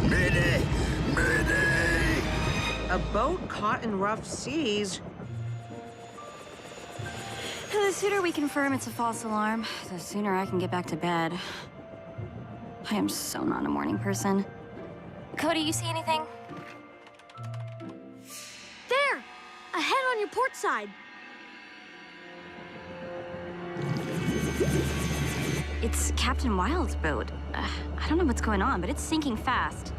Mayday! Mayday! A boat caught in rough seas? The sooner we confirm it's a false alarm, the sooner I can get back to bed. I am so not a morning person. Cody, you see anything? There! Ahead on your port side. It's Captain Wild's boat. I don't know what's going on, but it's sinking fast.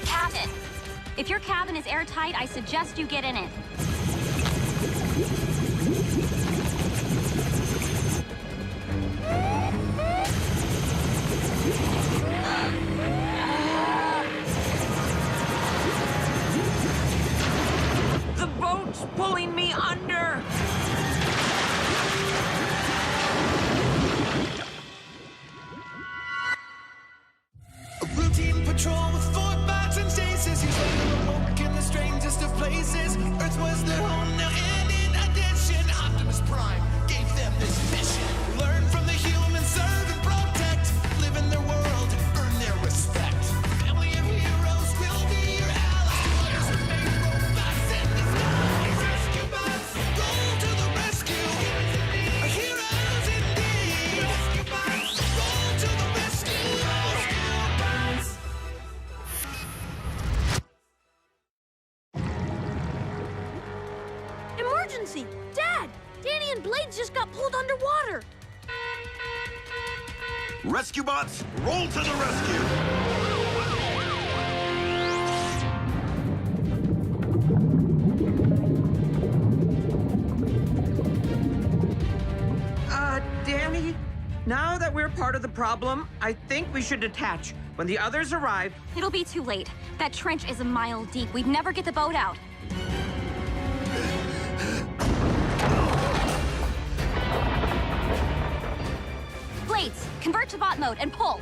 Captain, if your cabin is airtight, I suggest you get in it. The boat's pulling me under! A routine patrol with 4 bots and stasis. He's later awoke in the strangest of places. Earth was their home now, and in addition, Optimus Prime gave them this mission. Learn from the humans, serve and protect. Live in their world, earn their respect. Family of heroes will be your allies. Remain robots in disguise. Rescue bots, go to the rescue. Heroes indeed. Rescue bots, go to the rescue. Rescue bots. Emergency! Dad! Danny and Blades just got pulled underwater. Rescue bots, roll to the rescue! Danny, now that we're part of the problem, I think we should detach. When the others arrive, It'll be too late. That trench is a mile deep. We'd never get the boat out. Blades, convert to bot mode and pull.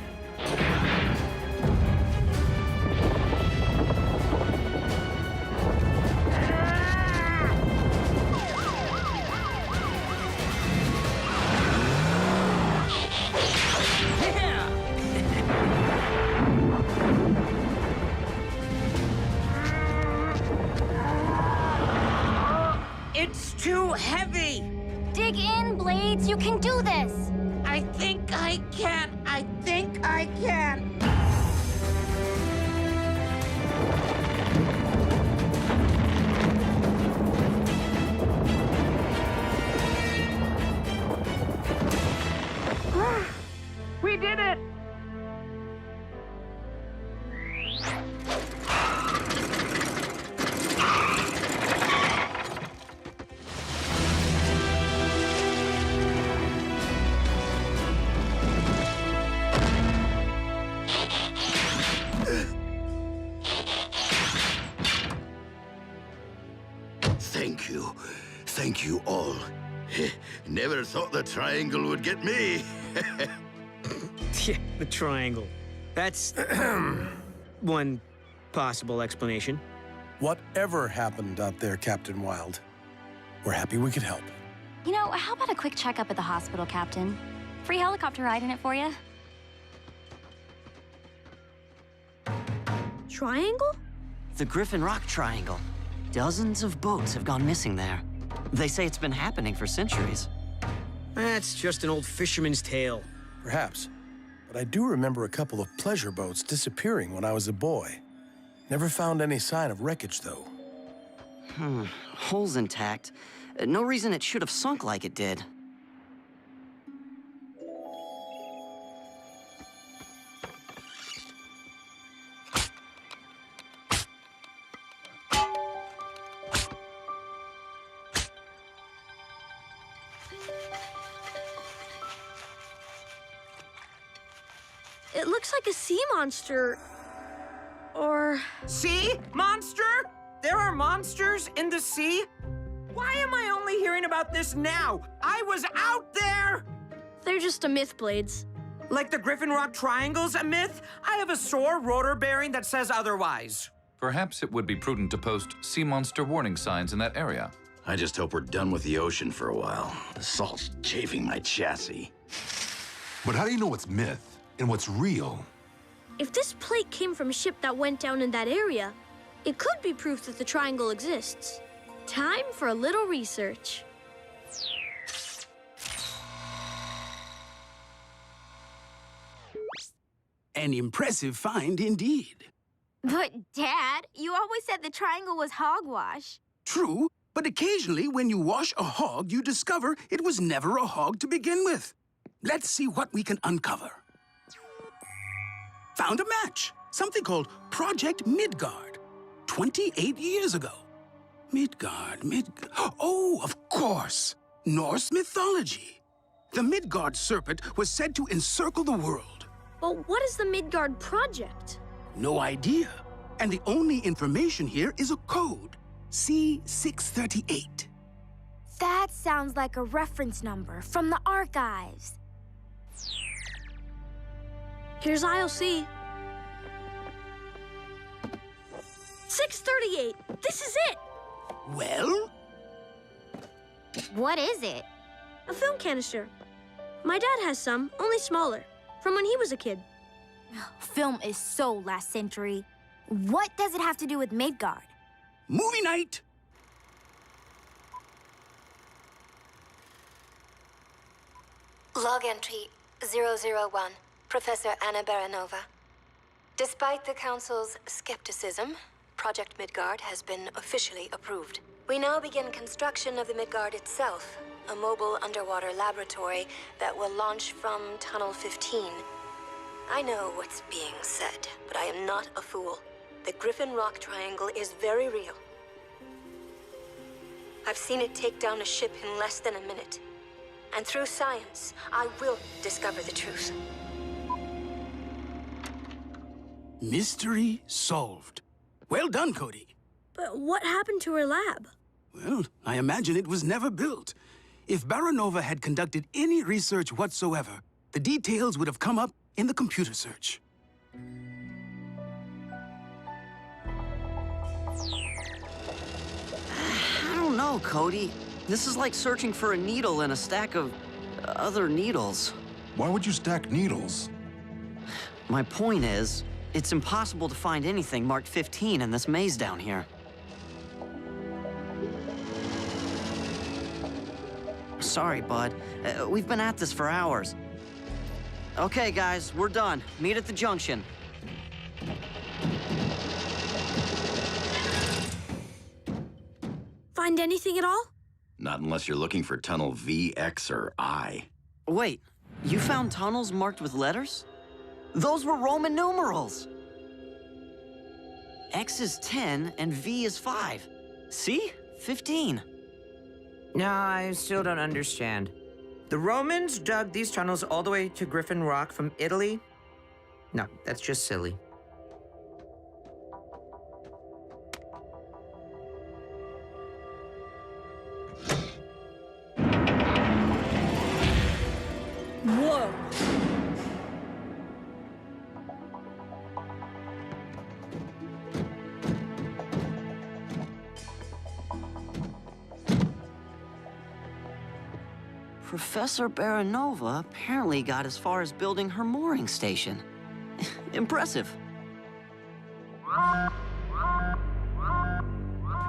it's too heavy! Dig in, Blades. You can do this. I think I can. I think I can. We did it! Thank you. Thank you all. Never thought the triangle would get me. Yeah, the triangle. That's one possible explanation. Whatever happened out there, Captain Wild, we're happy we could help. You know, how about a quick checkup at the hospital, Captain? Free helicopter ride in it for you? Triangle? The Griffin Rock Triangle. Dozens of boats have gone missing there. They say it's been happening for centuries. That's just an old fisherman's tale. Perhaps. But I do remember a couple of pleasure boats disappearing when I was a boy. Never found any sign of wreckage, though. Hull's intact. No reason it should have sunk like it did. It looks like a sea monster. Or... See? Monster? There are monsters in the sea? Why am I only hearing about this now? I was out there! They're just a myth, Blades. Like the Griffin Rock Triangle's a myth? I have a sore rotor bearing that says otherwise. Perhaps it would be prudent to post sea monster warning signs in that area. I just hope we're done with the ocean for a while. The salt's chafing my chassis. But how do you know what's myth and what's real? If this plate came from a ship that went down in that area, it could be proof that the triangle exists. Time for a little research. An impressive find indeed. But, Dad, you always said the triangle was hogwash. True, but occasionally when you wash a hog, you discover it was never a hog to begin with. Let's see what we can uncover. Found a match. Something called Project Midgard. 28 years ago. Midgard. Oh, of course. Norse mythology. The Midgard serpent was said to encircle the world. But what is the Midgard Project? No idea. And the only information here is a code. C638. That sounds like a reference number from the archives. Here's ILC. 638. This is it. Well? What is it? A film canister. My dad has some, only smaller, from when he was a kid. Film is so last century. What does it have to do with Midgard? Movie night! Log entry 001, Professor Anna Baranova. Despite the Council's skepticism, Project Midgard has been officially approved. We now begin construction of the Midgard itself, a mobile underwater laboratory that will launch from Tunnel 15. I know what's being said, but I am not a fool. The Griffin Rock Triangle is very real. I've seen it take down a ship in less than a minute. And through science, I will discover the truth. Mystery solved. Well done, Cody. But what happened to her lab? Well, I imagine it was never built. If Baranova had conducted any research whatsoever, the details would have come up in the computer search. I don't know, Cody. This is like searching for a needle in a stack of other needles. Why would you stack needles? My point is, it's impossible to find anything marked 15 in this maze down here. Sorry, bud. We've been at this for hours. Okay, guys, we're done. Meet at the junction. Find anything at all? Not unless you're looking for tunnel V, X, or I. Wait, you found tunnels marked with letters? Those were Roman numerals! X is 10 and V is 5. See? 15. No, I still don't understand. The Romans dug these tunnels all the way to Griffin Rock from Italy? No, that's just silly. Whoa! Professor Baranova apparently got as far as building her mooring station. Impressive.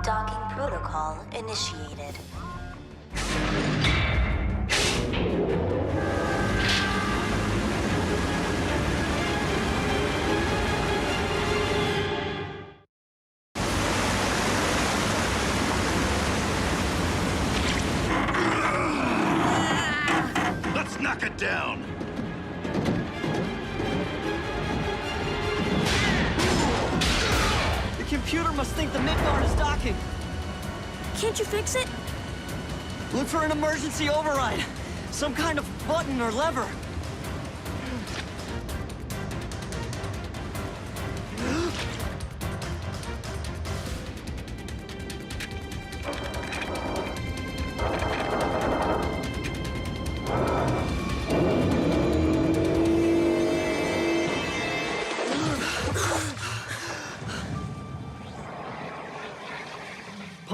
Docking protocol initiated. Let's knock it down! The computer must think the Midgard is docking. Can't you fix it? Look for an emergency override. Some kind of button or lever.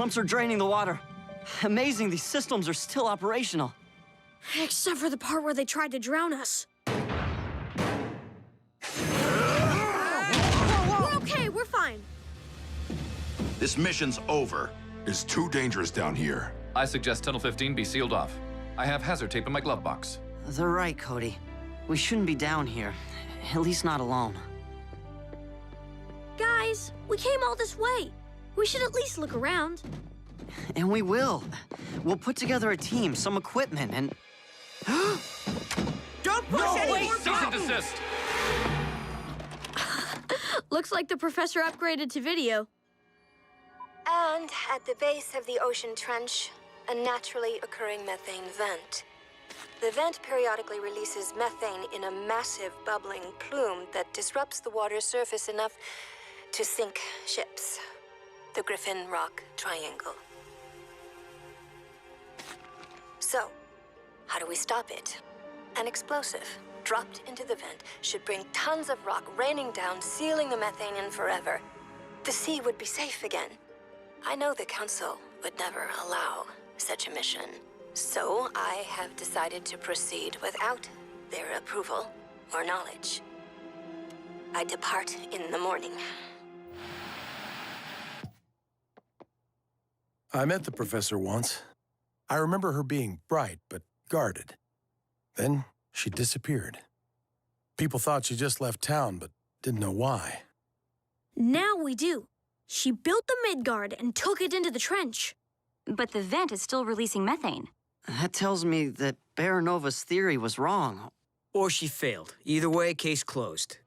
pumps are draining the water. Amazing, these systems are still operational. Except for the part where they tried to drown us. We're okay, we're fine. This mission's over. It's too dangerous down here. I suggest Tunnel 15 be sealed off. I have hazard tape in my glove box. They're right, Cody. We shouldn't be down here. At least not alone. Guys, we came all this way. We should at least look around. And we will. We'll put together a team, some equipment, and... Don't push any more Cease and desist! Looks like the professor upgraded to video. And at the base of the ocean trench, a naturally occurring methane vent. The vent periodically releases methane in a massive bubbling plume that disrupts the water's surface enough to sink ships. The Griffin Rock Triangle. So, how do we stop it? An explosive dropped into the vent should bring tons of rock raining down, sealing the methane in forever. The sea would be safe again. I know the Council would never allow such a mission, so I have decided to proceed without their approval or knowledge. I depart in the morning. I met the professor once. I remember her being bright, but guarded. Then she disappeared. People thought she just left town, but didn't know why. Now we do. She built the Midgard and took it into the trench. But the vent is still releasing methane. That tells me that Baranova's theory was wrong. Or she failed. Either way, case closed.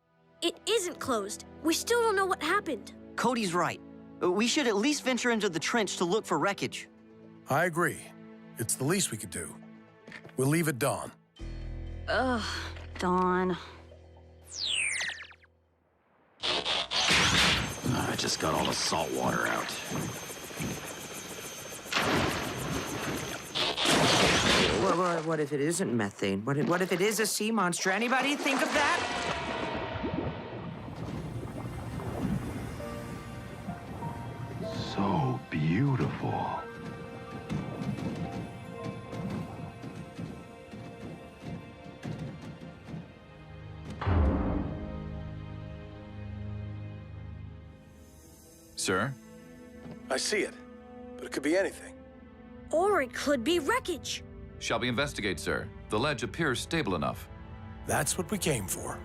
It isn't closed. We still don't know what happened. Cody's right. We should at least venture into the trench to look for wreckage. I agree. It's the least we could do. We'll leave at dawn. Ugh, dawn. I just got all the salt water out. What if it isn't methane? What if it is a sea monster? Anybody think of that? So beautiful. Sir? I see it, but it could be anything. Or it could be wreckage. Shall we investigate, sir? The ledge appears stable enough. That's what we came for.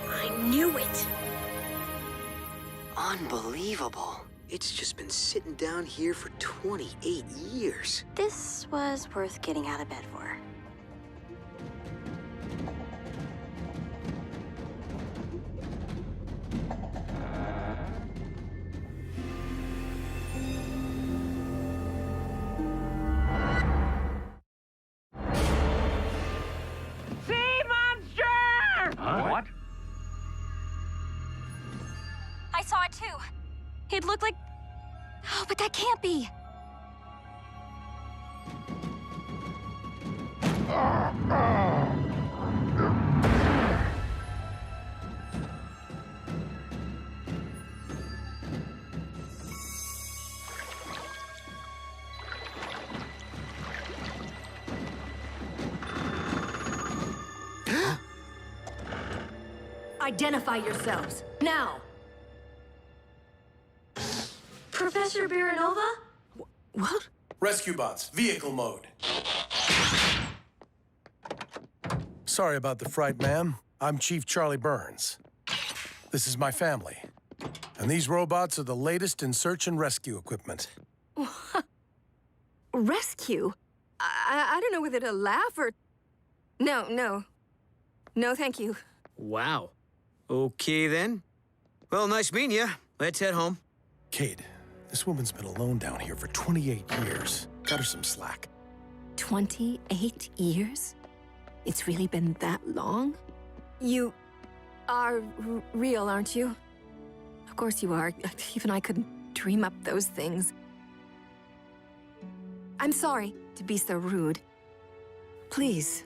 I knew it. Unbelievable. It's just been sitting down here for 28 years. This was worth getting out of bed for. Sea monster! What? I saw it too. It looked like... Oh, but that can't be. Identify yourselves, now! Professor Baranova? What? Rescue bots, vehicle mode. Sorry about the fright, ma'am. I'm Chief Charlie Burns. This is my family. And these robots are the latest in search and rescue equipment. Rescue? I don't know whether to laugh or... No. No, thank you. Wow. Okay, then. Well, nice meeting you. Let's head home. Cade, this woman's been alone down here for 28 years. Cut her some slack. 28 years? It's really been that long? You are real, aren't you? course you are. Even I couldn't dream up those things. I'm sorry to be so rude. Please,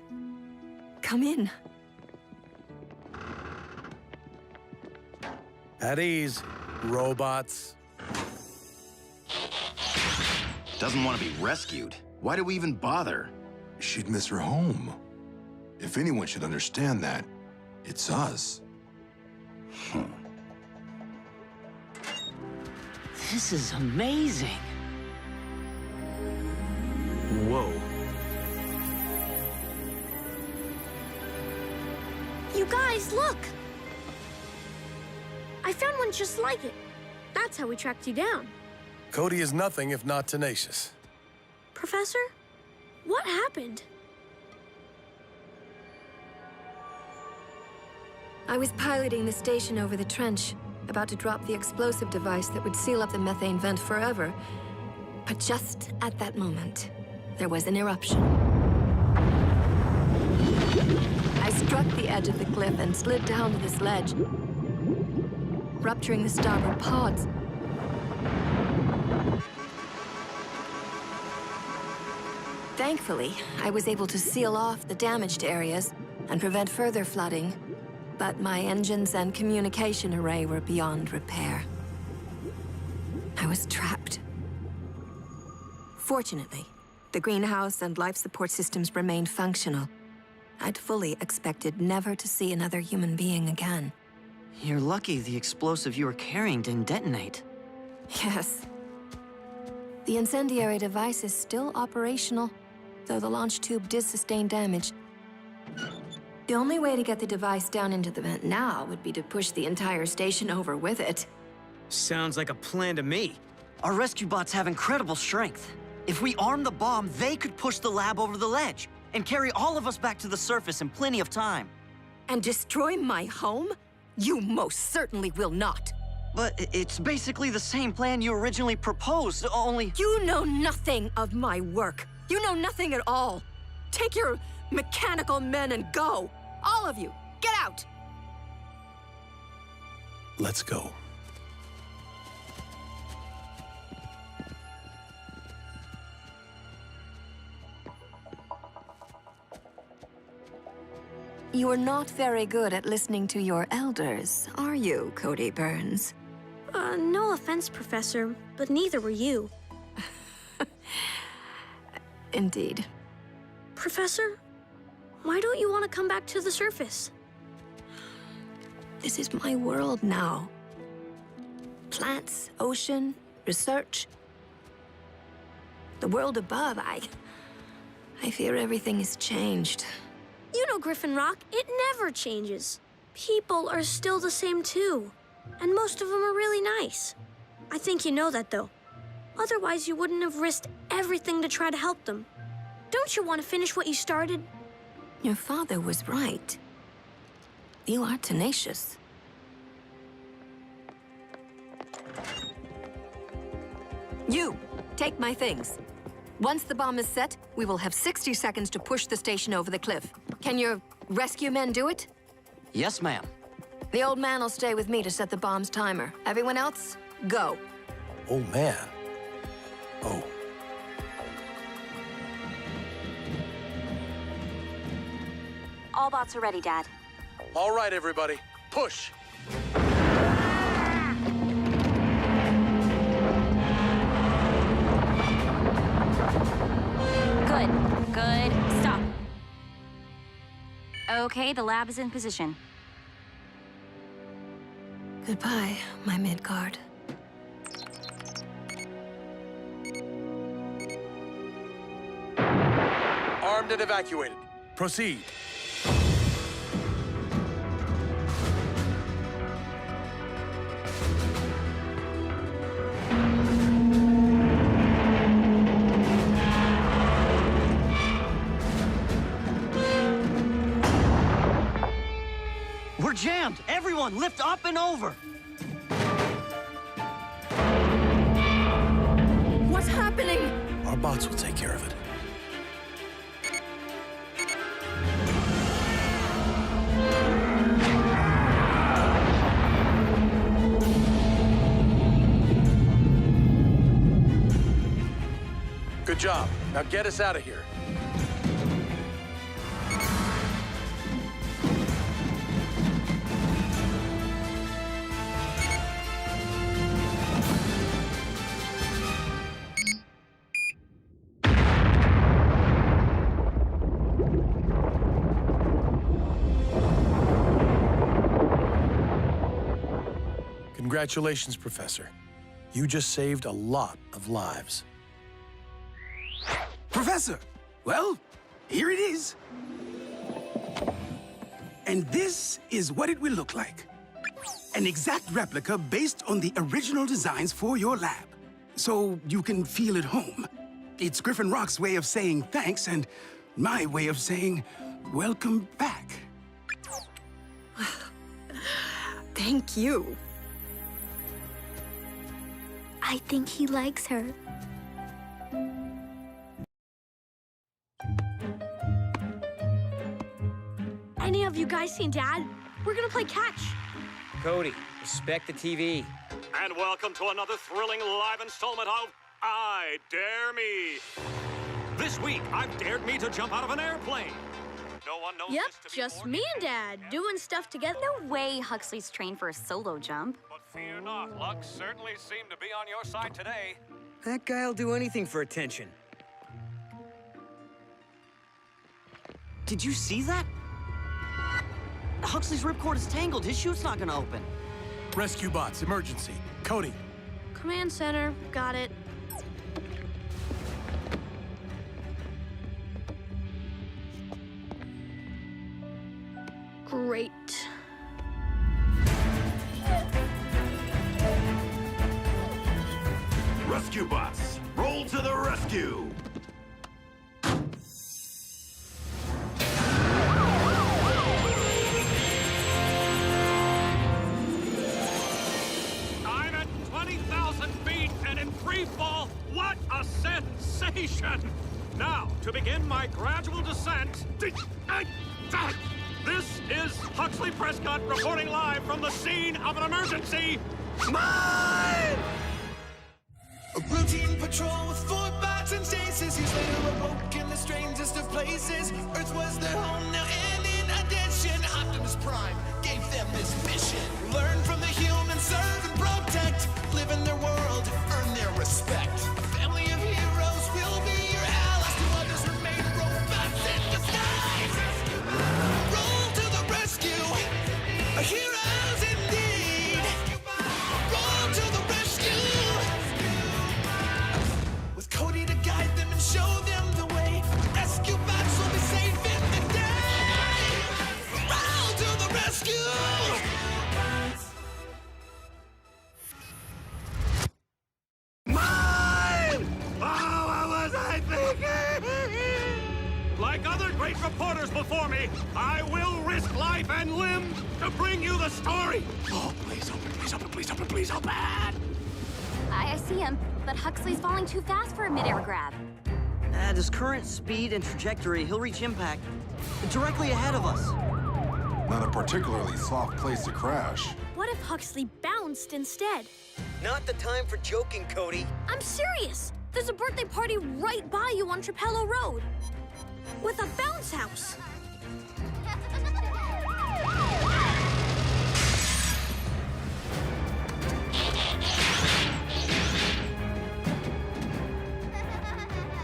come in. At ease, robots. Doesn't want to be rescued. Why do we even bother? She'd miss her home. If anyone should understand that, it's us. This is amazing. Whoa. You guys, look! I found one just like it. That's how we tracked you down. Cody is nothing if not tenacious. Professor, what happened? I was piloting the station over the trench, about to drop the explosive device that would seal up the methane vent forever. But just at that moment, there was an eruption. I struck the edge of the cliff and slid down to this ledge, rupturing the starboard pods. Thankfully, I was able to seal off the damaged areas and prevent further flooding, but my engines and communication array were beyond repair. I was trapped. Fortunately, the greenhouse and life support systems remained functional. I'd fully expected never to see another human being again. You're lucky the explosive you were carrying didn't detonate. Yes. The incendiary device is still operational, though the launch tube did sustain damage. The only way to get the device down into the vent now would be to push the entire station over with it. Sounds like a plan to me. Our rescue bots have incredible strength. If we arm the bomb, they could push the lab over the ledge and carry all of us back to the surface in plenty of time. And destroy my home? You most certainly will not. But it's basically the same plan you originally proposed, only... You know nothing of my work. You know nothing at all. Take your mechanical men and go. All of you, get out! Let's go. You are not very good at listening to your elders, are you, Cody Burns? No offense, Professor, but neither were you. Indeed. Professor, why don't you want to come back to the surface? This is my world now. Plants, ocean, research. The world above, I fear everything has changed. You know, Griffin Rock, it never changes. People are still the same too. And most of them are really nice. I think you know that, though. Otherwise, you wouldn't have risked everything to try to help them. Don't you want to finish what you started? Your father was right. You are tenacious. You, take my things. Once the bomb is set, we will have 60 seconds to push the station over the cliff. Can your rescue men do it? Yes, ma'am. The old man will stay with me to set the bomb's timer. Everyone else, go. Old man? Oh. All bots are ready, Dad. All right, everybody. Push! Good. Stop. Okay, the lab is in position. Goodbye, my Midgard. Armed and evacuated. Proceed. We're jammed! Everyone, lift up and over! What's happening? Our bots will take care of it. Good job. Now get us out of here. Congratulations, Professor. You just saved a lot of lives. Professor, well, here it is. And this is what it will look like. An exact replica based on the original designs for your lab. So you can feel at home. It's Griffin Rock's way of saying thanks and my way of saying welcome back. Thank you. I think he likes her. Any of you guys seen Dad? We're gonna play catch. Cody, respect the TV. And welcome to another thrilling live installment of I Dare Me. This week, I've dared me to jump out of an airplane. No one knows Yep, this to be just more me and Dad doing stuff together. No way Huxley's trained for a solo jump. But fear not, luck certainly seemed to be on your side today. That guy'll do anything for attention. Did you see that? Huxley's ripcord is tangled. His chute's not gonna open. Rescue bots, emergency. Cody. Command center, got it. Great. Rescue bots, roll to the rescue! I'm at 20,000 feet and in free fall. What a sensation! Now, to begin my gradual descent. This is Huxley Prescott reporting live from the scene of an emergency. Mine! A routine patrol with 4 bots and stasis. He's later awoke in the strangest of places. Earth was their home now, and in addition, Optimus Prime gave them this mission. Learn from the humans, serve and protect. Live in their world, earn their respect. A family of heroes will be your allies. To others remain robots in disguise. Roll to the rescue, heroes indeed. Roll to the rescue. With Cody to guide them and show them the way. Rescue bots will be safe in the day. Roll to the rescue. Mine! Oh, what was I thinking? Like other great reporters before me, I will risk life and limb to bring you the story. Oh, please open, please open, please open, please open. I see him, but Huxley's falling too fast for a midair grab. At his current speed and trajectory, he'll reach impact directly ahead of us. Not a particularly soft place to crash. What if Huxley bounced instead? Not the time for joking, Cody. I'm serious. There's a birthday party right by you on Trapello Road. With a bounce house.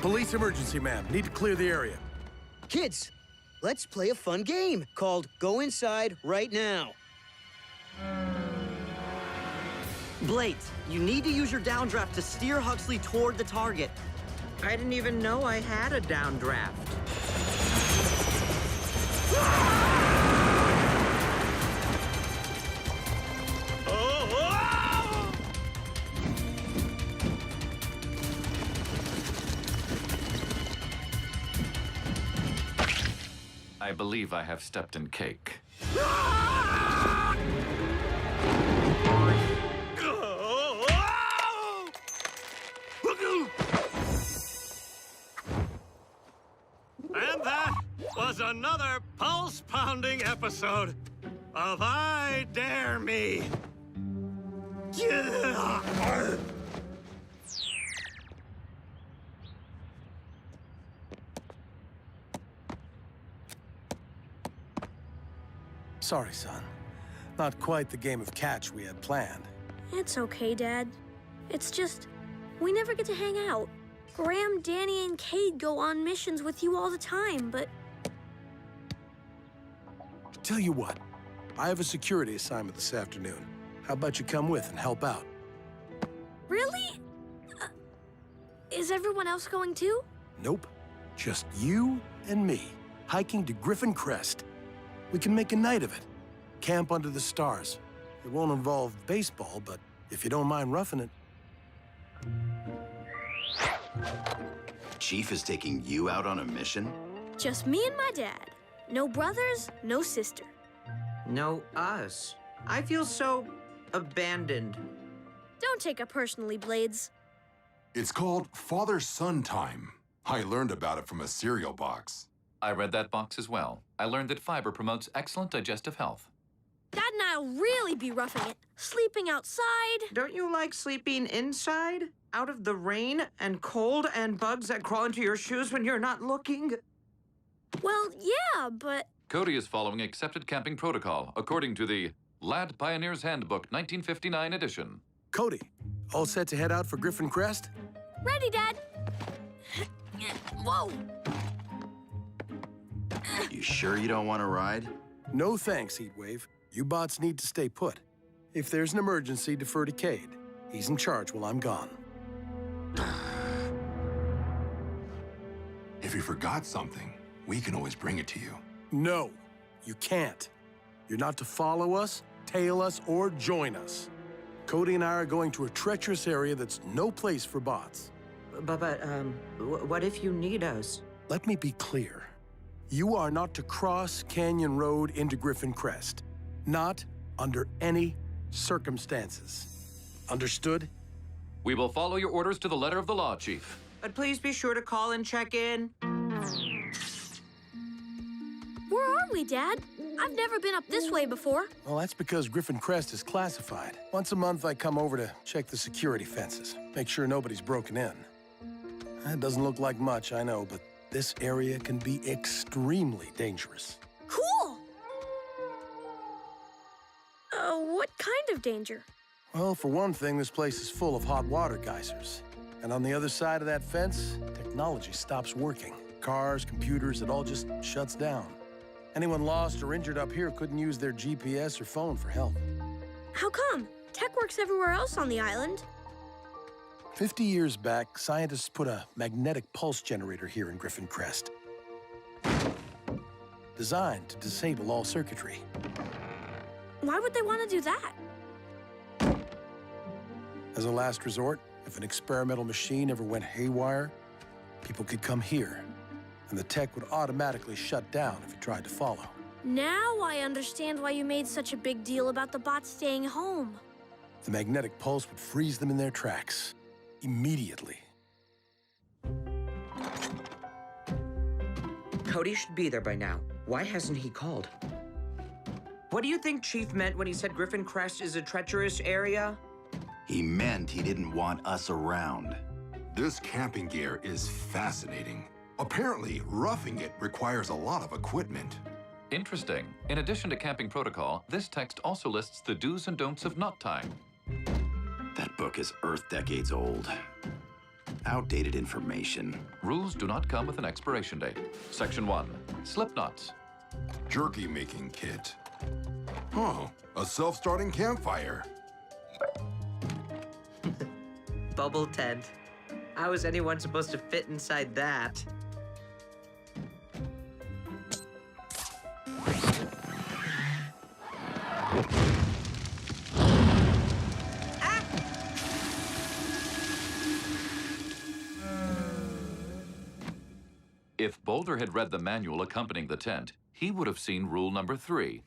Police emergency, ma'am. Need to clear the area. Kids, let's play a fun game called Go Inside Right Now. Blade, you need to use your downdraft to steer Huxley toward the target. I didn't even know I had a downdraft. I believe I have stepped in cake. And that was another pulse-pounding episode of I Dare Me. Sorry, son. Not quite the game of catch we had planned. It's okay, Dad. It's just, we never get to hang out. Graham, Danny, and Cade go on missions with you all the time, but... Tell you what, I have a security assignment this afternoon. How about you come with and help out? Really? Is everyone else going too? Nope. Just you and me, hiking to Griffin Crest. We can make a night of it. Camp under the stars. It won't involve baseball, but if you don't mind roughing it. Chief is taking you out on a mission? Just me and my dad. No brothers, no sister. No us. I feel so abandoned. Don't take it personally, Blades. It's called father-son time. I learned about it from a cereal box. I read that box as well. I learned that fiber promotes excellent digestive health. Dad and I'll really be roughing it. Sleeping outside. Don't you like sleeping inside? Out of the rain and cold and bugs that crawl into your shoes when you're not looking? Well, yeah, but... Cody is following accepted camping protocol according to the Lad Pioneer's Handbook 1959 edition. Cody, all set to head out for Griffin Crest? Ready, Dad. Whoa! You sure you don't want to ride? No thanks, Heatwave. You bots need to stay put. If there's an emergency, defer to Cade. He's in charge while I'm gone. If you forgot something, we can always bring it to you. No, you can't. You're not to follow us, tail us, or join us. Cody and I are going to a treacherous area that's no place for bots. But what if you need us? Let me be clear. You are not to cross Canyon Road into Griffin Crest. Not under any circumstances. Understood? We will follow your orders to the letter of the law, Chief. But please be sure to call and check in. Where are we, Dad? I've never been up this way before. Well, that's because Griffin Crest is classified. Once a month, I come over to check the security fences, make sure nobody's broken in. That doesn't look like much, I know, but this area can be extremely dangerous. Cool! What kind of danger? Well, for one thing, this place is full of hot water geysers. And on the other side of that fence, technology stops working. Cars, computers, it all just shuts down. Anyone lost or injured up here couldn't use their GPS or phone for help. How come? Tech works everywhere else on the island. 50 years back, scientists put a magnetic pulse generator here in Griffin Crest. Designed to disable all circuitry. Why would they want to do that? As a last resort, if an experimental machine ever went haywire, people could come here, and the tech would automatically shut down if you tried to follow. Now I understand why you made such a big deal about the bots staying home. The magnetic pulse would freeze them in their tracks, immediately. Cody should be there by now. Why hasn't he called? What do you think Chief meant when he said Griffin Crest is a treacherous area? He meant he didn't want us around. This camping gear is fascinating. Apparently, roughing it requires a lot of equipment. Interesting. In addition to camping protocol, this text also lists the do's and don'ts of knot tying. That book is Earth decades old. Outdated information. Rules do not come with an expiration date. Section 1. Slip knots. Jerky making kit. Oh, a self-starting campfire. Bubble tent. How is anyone supposed to fit inside that? If Boulder had read the manual accompanying the tent, he would have seen rule number 3.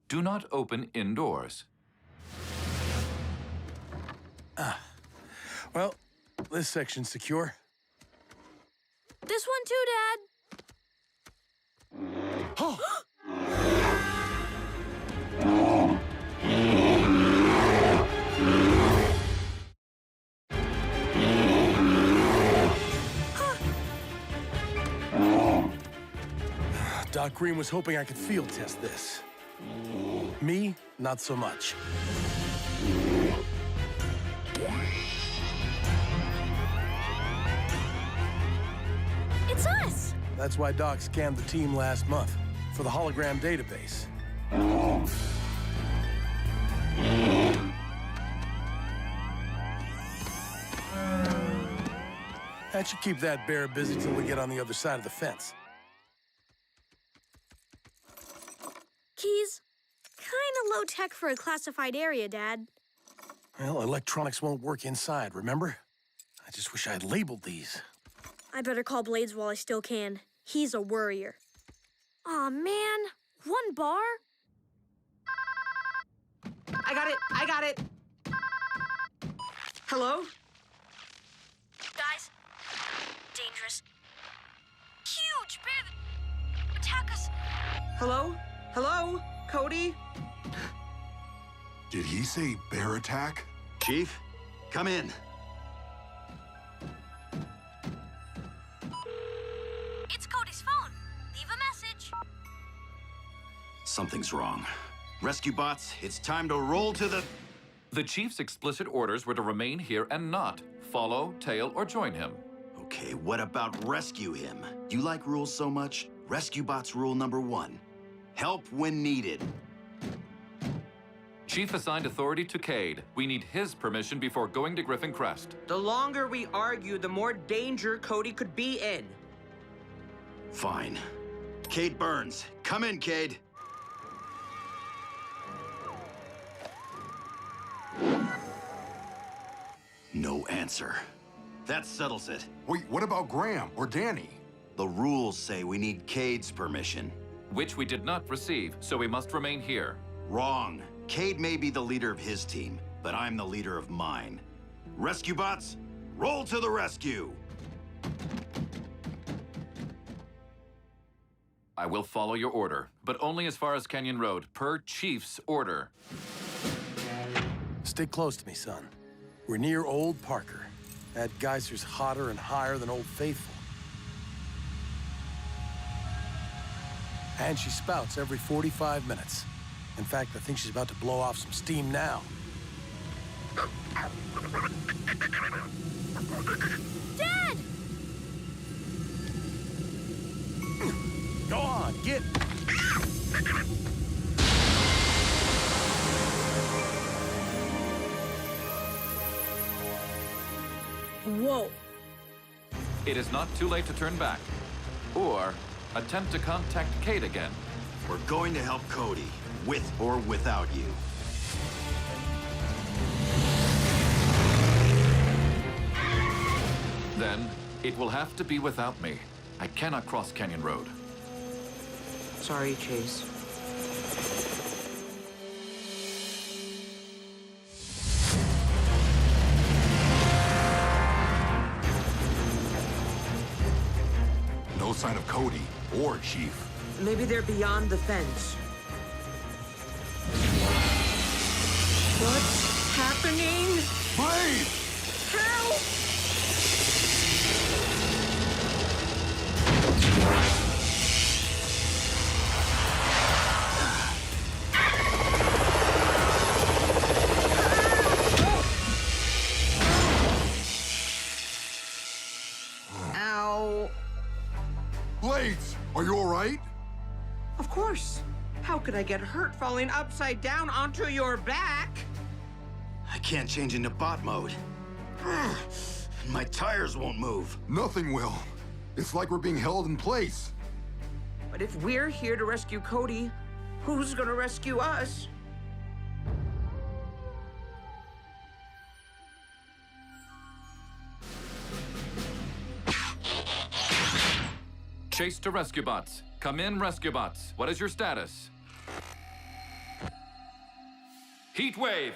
Do not open indoors. Well, this section's secure. This one too, Dad. Oh! Doc Green was hoping I could field test this. Me, not so much. It's us! That's why Doc scanned the team last month, for the hologram database. That should keep that bear busy till we get on the other side of the fence. Keys? Kinda low-tech for a classified area, Dad. Well, electronics won't work inside, remember? I just wish I had labeled these. I better call Blades while I still can. He's a worrier. Aw, man. 1 bar? I got it! Hello? Guys, dangerous. Huge bear that attack us. Hello? Hello? Cody? Did he say bear attack? Chief, come in. It's Cody's phone. Leave a message. Something's wrong. Rescue bots, it's time to roll to the... The chief's explicit orders were to remain here and not follow, tail, or join him. Okay, what about rescue him? You like rules so much? Rescue bots rule number 1. Help when needed. Chief assigned authority to Cade. We need his permission before going to Griffin Crest. The longer we argue, the more danger Cody could be in. Fine. Cade Burns. Come in, Cade. No answer. That settles it. Wait, what about Graham or Danny? The rules say we need Cade's permission. Which we did not receive, so we must remain here. Wrong. Cade may be the leader of his team, but I'm the leader of mine. Rescue bots, roll to the rescue! I will follow your order, but only as far as Canyon Road, per Chief's order. Stick close to me, son. We're near Old Parker. That geyser's hotter and higher than Old Faithful. And she spouts every 45 minutes. In fact, I think she's about to blow off some steam now. Dad! Go on, get... Whoa. It is not too late to turn back. Or attempt to contact Cade again. We're going to help Cody, with or without you. Then, it will have to be without me. I cannot cross Canyon Road. Sorry, Chase. No sign of Cody or Chief. Maybe they're beyond the fence. What's happening? Blade! Help! Ow. Blades, are you all right? Of course. How could I get hurt falling upside down onto your back? I can't change into bot mode. My tires won't move. Nothing will. It's like we're being held in place. But if we're here to rescue Cody, who's gonna rescue us? Chase to rescue bots. Come in, rescue bots. What is your status? Heatwave!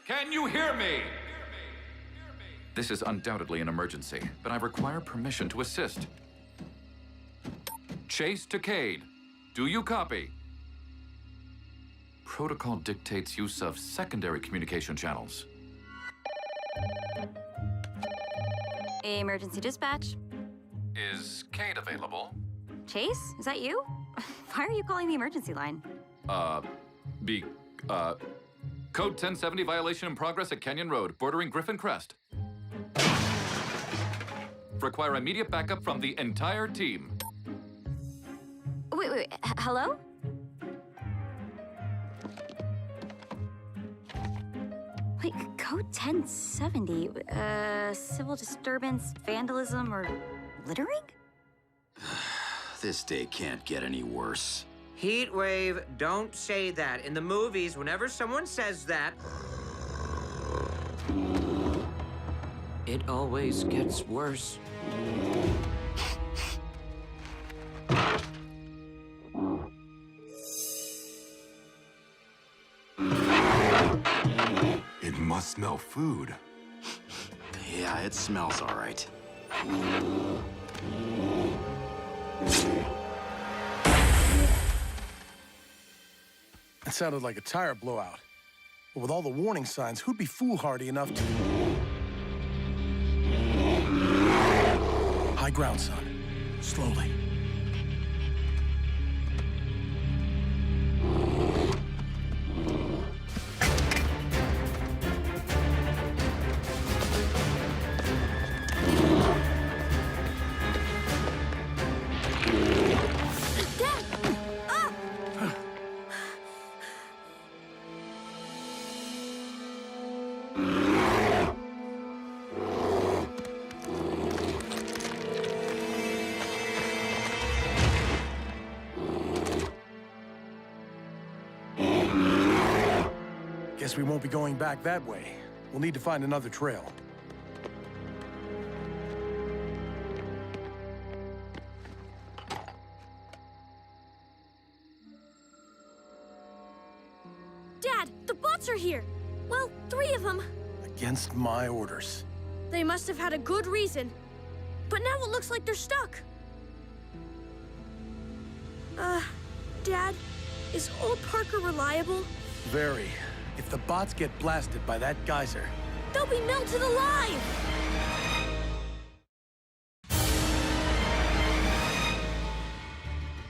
Can you hear me? This is undoubtedly an emergency, but I require permission to assist. Chase to Cade. Do you copy? Protocol dictates use of secondary communication channels. Emergency dispatch. Is Cade available? Chase, is that you? Why are you calling the emergency line? Code 1070 violation in progress at Canyon Road, bordering Griffin Crest. Require immediate backup from the entire team. Wait, hello? Wait, code 1070, civil disturbance, vandalism, or littering? This day can't get any worse. Heatwave, don't say that. In the movies, whenever someone says that, it always gets worse. It must smell food. Yeah, it smells all right. It sounded like a tire blowout. But with all the warning signs, who'd be foolhardy enough to... High ground, son. Slowly. Guess we won't be going back that way. We'll need to find another trail. Dad, the bots are here. Well, 3 of them. Against my orders. They must have had a good reason. But now it looks like they're stuck. Dad, is old Parker reliable? Very. If the bots get blasted by that geyser... They'll be melted alive!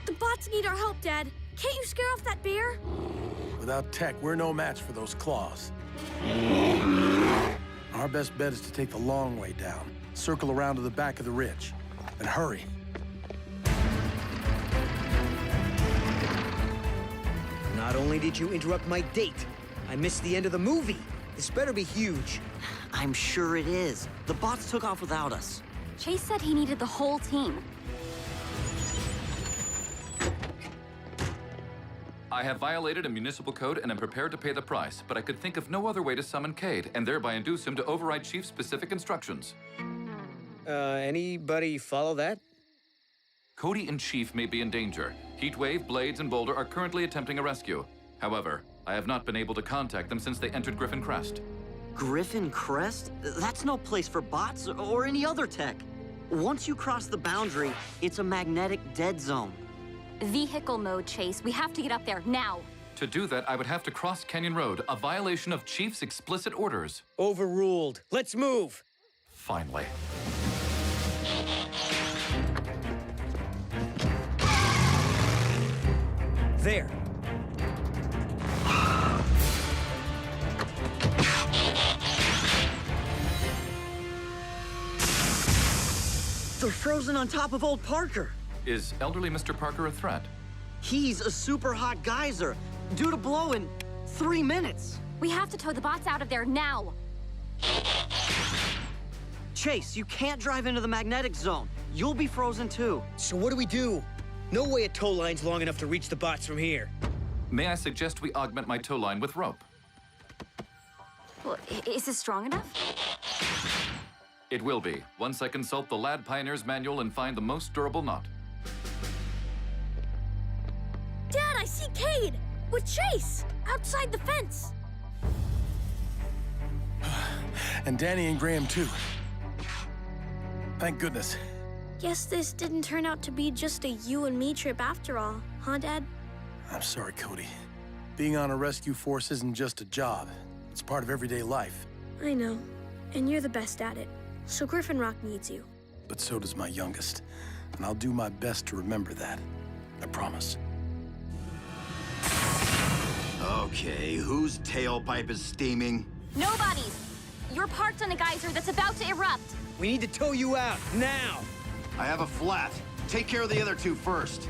The bots need our help, Dad. Can't you scare off that bear? Without tech, we're no match for those claws. Our best bet is to take the long way down, circle around to the back of the ridge, and hurry. Not only did you interrupt my date, I missed the end of the movie. This better be huge. I'm sure it is. The bots took off without us. Chase said he needed the whole team. I have violated a municipal code and am prepared to pay the price, but I could think of no other way to summon Cade and thereby induce him to override Chief's specific instructions. Anybody follow that? Cody and Chief may be in danger. Heatwave, Blades, and Boulder are currently attempting a rescue. However, I have not been able to contact them since they entered Griffin Crest. Griffin Crest? That's no place for bots or any other tech. Once you cross the boundary, it's a magnetic dead zone. Vehicle mode, Chase. We have to get up there, now. To do that, I would have to cross Canyon Road, a violation of Chief's explicit orders. Overruled. Let's move. Finally. There. They're frozen on top of old Parker. Is elderly Mr. Parker a threat? He's a super hot geyser, due to blow in 3 minutes. We have to tow the bots out of there now. Chase, you can't drive into the magnetic zone. You'll be frozen too. So what do? No way a tow line's long enough to reach the bots from here. May I suggest we augment my tow line with rope? Well, is this strong enough? It will be, once I consult the Lad Pioneer's manual and find the most durable knot. Dad, I see Cade! With Chase! Outside the fence! And Danny and Graham, too. Thank goodness. Guess this didn't turn out to be just a you and me trip after all, huh, Dad? I'm sorry, Cody. Being on a rescue force isn't just a job. It's part of everyday life. I know. And you're the best at it. So Griffin Rock needs you. But so does my youngest. And I'll do my best to remember that. I promise. Okay, whose tailpipe is steaming? Nobody's! You're parked on a geyser that's about to erupt. We need to tow you out, now! I have a flat. Take care of the other two first.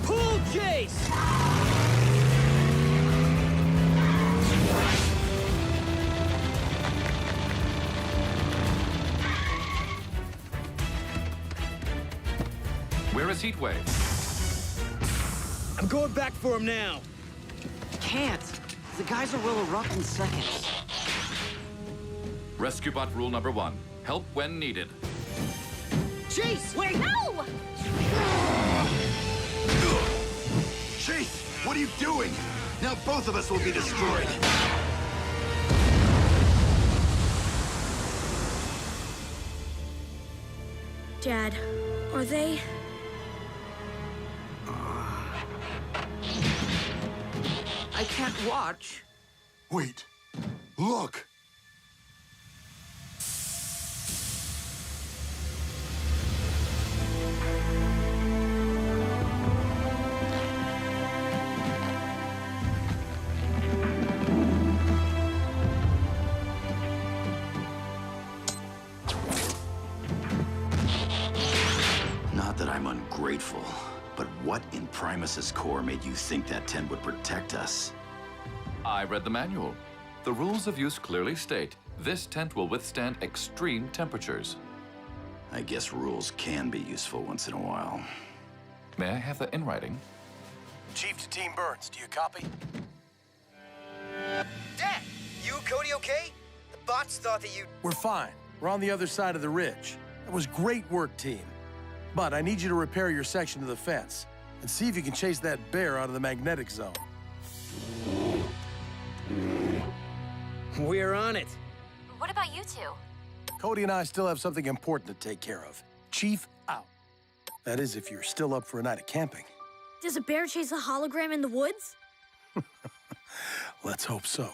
Pull chase! Where is Heatwave? I'm going back for him now. Can't. The geyser will erupt in seconds. Rescue bot rule number 1. Help when needed. Chase! Wait! No! Chase, what are you doing? Now both of us will be destroyed. Dad, are they... I can't watch. Wait. Look! Not that I'm ungrateful, but what in Primus's core made you think that tent would protect us? I read the manual. The rules of use clearly state this tent will withstand extreme temperatures. I guess rules can be useful once in a while. May I have that in writing? Chief to Team Burns, do you copy? Dad! You, Cody, okay? The bots thought that you... We're fine. We're on the other side of the ridge. That was great work, team. But I need you to repair your section of the fence and see if you can chase that bear out of the magnetic zone. We're on it. What about you two? Cody and I still have something important to take care of. Chief, out. That is, if you're still up for a night of camping. Does a bear chase a hologram in the woods? Let's hope so.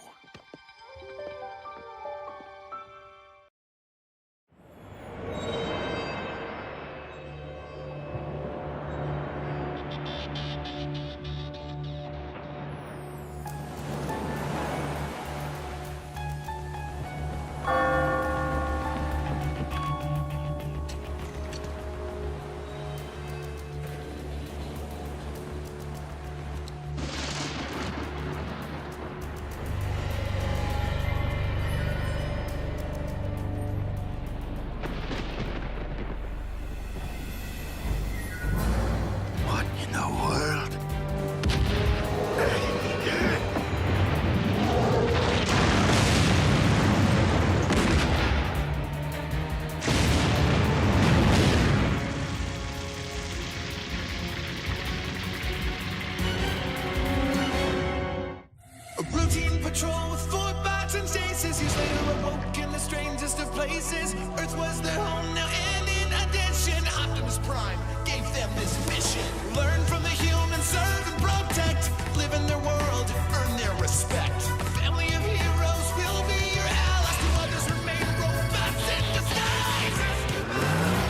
Routine patrol with 4 bots and stasis. Years later awoke in the strangest of places. Earth was their home now, and in addition, Optimus Prime gave them this mission. Learn from the humans, serve and protect. Live in their world, earn their respect. A family of heroes will be your allies. To others remain robots in disguise.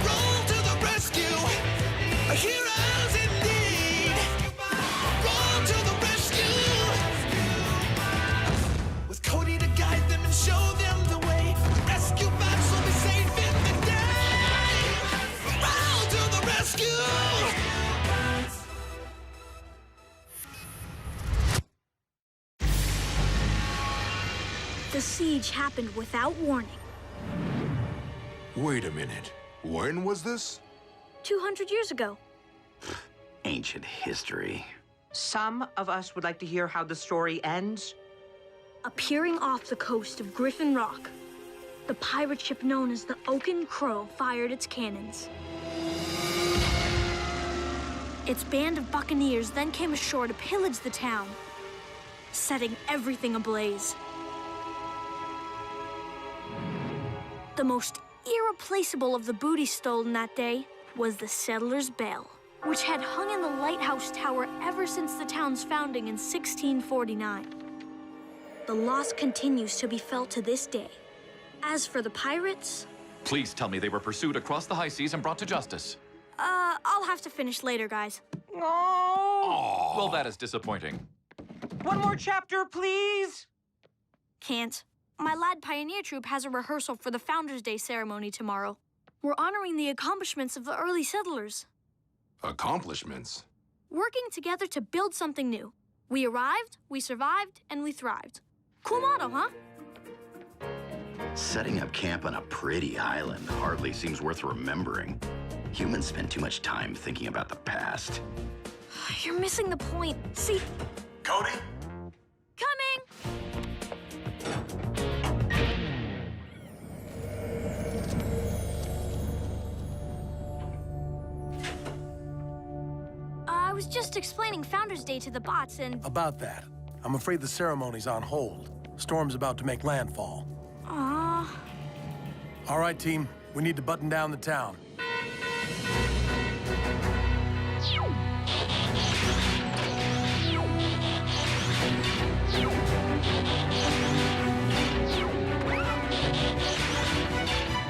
Roll to the rescue, heroes indeed. Roll to the rescue. Cody to guide them and show them the way. Rescue bots will be safe in the day. Roll to the rescue! The siege happened without warning. Wait a minute. When was this? 200 years ago. Ancient history. Some of us would like to hear how the story ends. Appearing off the coast of Griffin Rock, the pirate ship known as the Oaken Crow fired its cannons. Its band of buccaneers then came ashore to pillage the town, setting everything ablaze. The most irreplaceable of the booty stolen that day was the settler's bell, which had hung in the lighthouse tower ever since the town's founding in 1649. The loss continues to be felt to this day. As for the pirates, Please tell me they were pursued across the high seas and brought to justice. I'll have to finish later, guys. Oh! Well, that is disappointing. One more chapter, please! Can't. My lad pioneer troop has a rehearsal for the Founders' Day ceremony tomorrow. We're honoring the accomplishments of the early settlers. Accomplishments? Working together to build something new. We arrived, we survived, and we thrived. Cool motto, huh? Setting up camp on a pretty island hardly seems worth remembering. Humans spend too much time thinking about the past. You're missing the point. See? Cody? Coming! I was just explaining Founders' Day to the bots and... About that. I'm afraid the ceremony's on hold. Storm's about to make landfall. Aww. All right, team. We need to button down the town.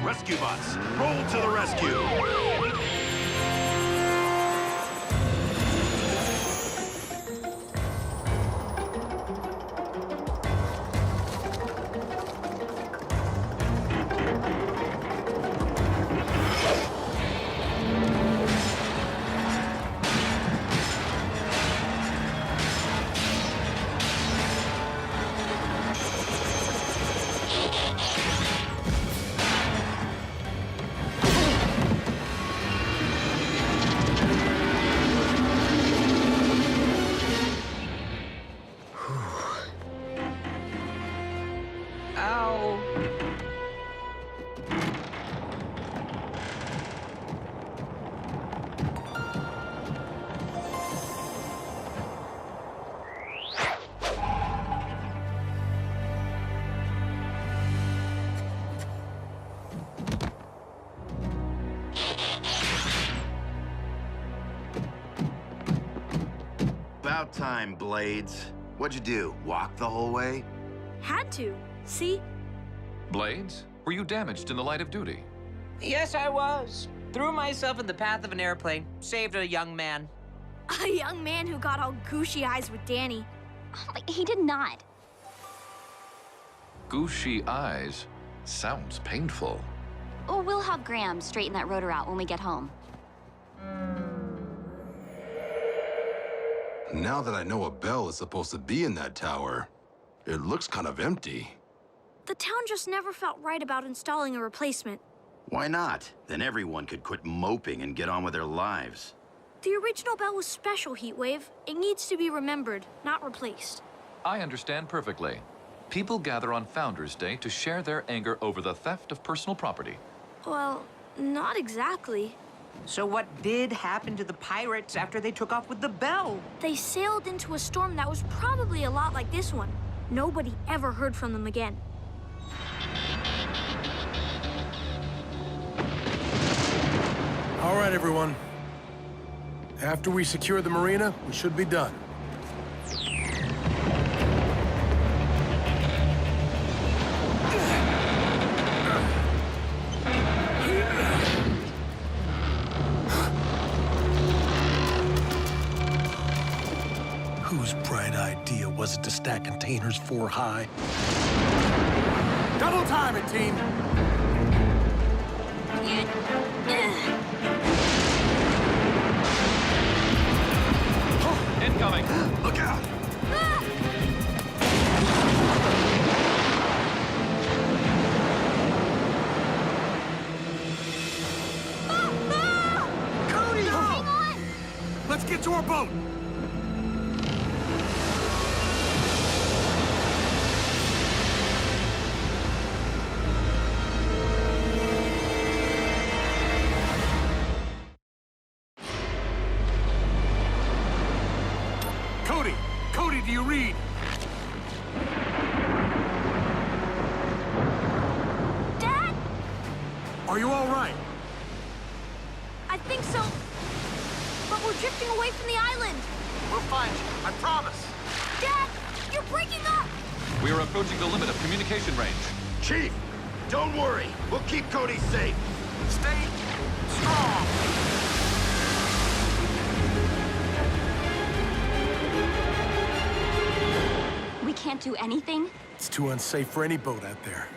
Rescue bots, roll to the rescue! About time, Blades. What'd you do? Walk the whole way? Had to. See? Blades, were you damaged in the light of duty? Yes, I was. Threw myself in the path of an airplane. Saved a young man. A young man who got all gooshy eyes with Danny. He did not. Gooshy eyes? Sounds painful. Oh, we'll have Graham straighten that rotor out when we get home. Now that I know a bell is supposed to be in that tower, it looks kind of empty. The town just never felt right about installing a replacement. Why not? Then everyone could quit moping and get on with their lives. The original bell was special, Heatwave. It needs to be remembered, not replaced. I understand perfectly. People gather on Founders' Day to share their anger over the theft of personal property. Well, not exactly. So what did happen to the pirates after they took off with the bell? They sailed into a storm that was probably a lot like this one. Nobody ever heard from them again. All right, everyone. After we secure the marina, we should be done. Whose bright idea was it to stack containers 4 high? Double time it, team! Incoming! Look out! Cody! Hang on! Let's get to our boat! Cody, do you read? Dad? Are you all right? I think so. But we're drifting away from the island. We'll find you, I promise. Dad, you're breaking up! We are approaching the limit of communication range. Chief, Don't worry, we'll keep Cody safe. Stay strong. We can't do anything? It's too unsafe for any boat out there.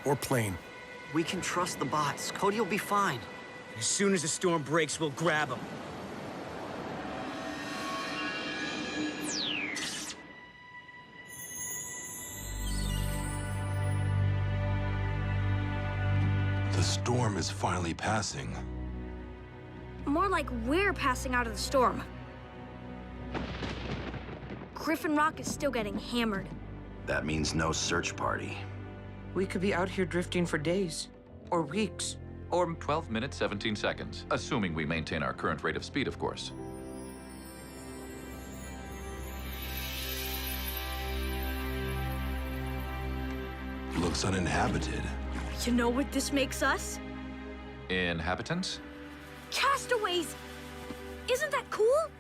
Or plane. We can trust the bots. Cody will be fine. As soon as the storm breaks, we'll grab him. The storm is finally passing. More like we're passing out of the storm. Griffin Rock is still getting hammered. That means no search party. We could be out here drifting for days, or weeks, or 12 minutes, 17 seconds, assuming we maintain our current rate of speed, of course. Looks uninhabited. You know what this makes us? Inhabitants? Castaways! Isn't that cool?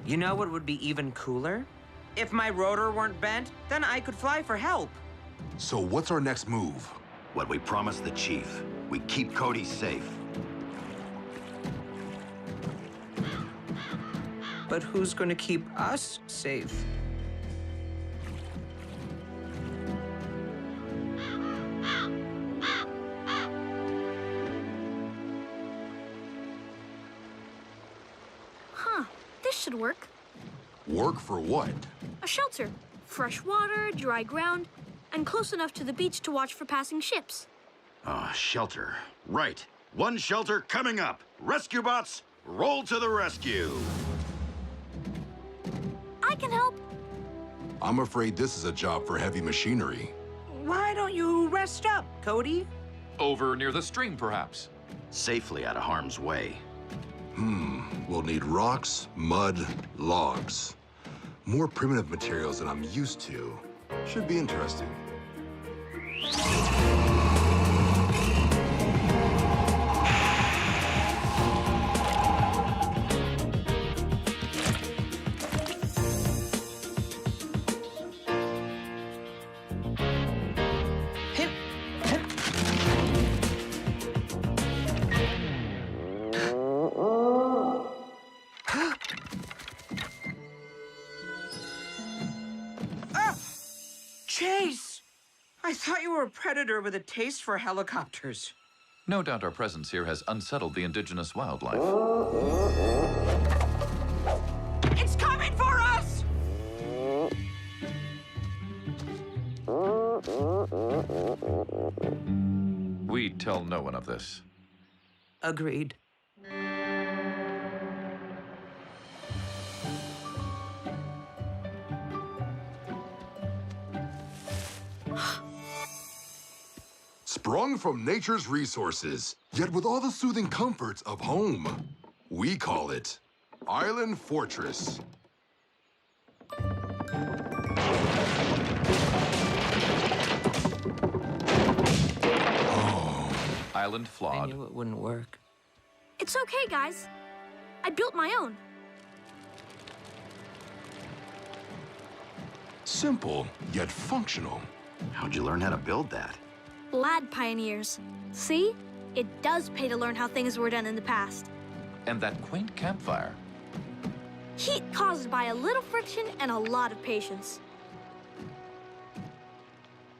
You know what would be even cooler? If my rotor weren't bent, then I could fly for help. So what's our next move? What we promised the chief. We keep Cody safe. But who's gonna keep us safe? Huh, this should work. Work for what? A shelter. Fresh water, dry ground, and close enough to the beach to watch for passing ships. Shelter. Right. One shelter coming up. Rescue bots, roll to the rescue. I can help. I'm afraid this is a job for heavy machinery. Why don't you rest up, Cody? Over near the stream, perhaps. Safely out of harm's way. We'll need rocks, mud, logs. More primitive materials than I'm used to. Should be interesting. Chase! I thought you were a predator with a taste for helicopters. No doubt our presence here has unsettled the indigenous wildlife. It's coming for us! We tell no one of this. Agreed. Sprung from nature's resources, yet with all the soothing comforts of home. We call it Island Fortress. Island flawed. I knew it wouldn't work. It's okay, guys. I built my own. Simple, yet functional. How'd you learn how to build that? Lad pioneers. See? It does pay to learn how things were done in the past. And that quaint campfire. Heat caused by a little friction and a lot of patience.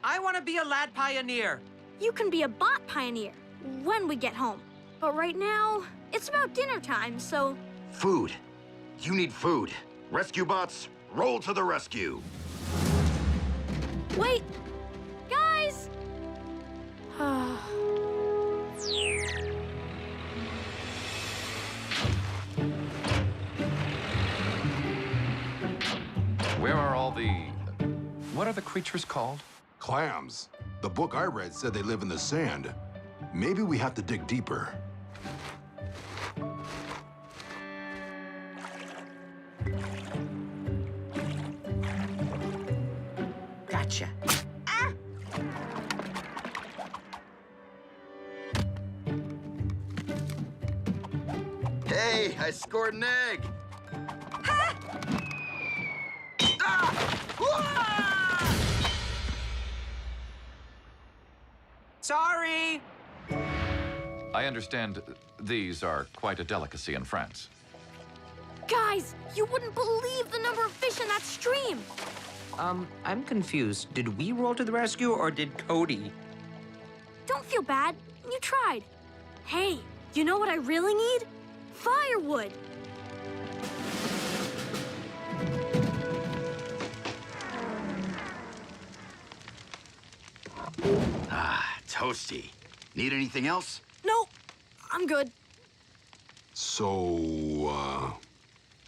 I want to be a lad pioneer. You can be a bot pioneer when we get home. But right now, it's about dinner time, so... Food. You need food. Rescue bots, roll to the rescue. Wait! Guys! Where are all the... What are the creatures called? Clams. The book I read said they live in the sand. Maybe we have to dig deeper. Gotcha. Ah! Hey, I scored an egg. Ah! Sorry! I understand these are quite a delicacy in France. Guys, you wouldn't believe the number of fish in that stream. I'm confused. Did we roll to the rescue or did Cody? Don't feel bad. You tried. Hey, you know what I really need? Firewood. Toasty. Need anything else? Nope, I'm good. So,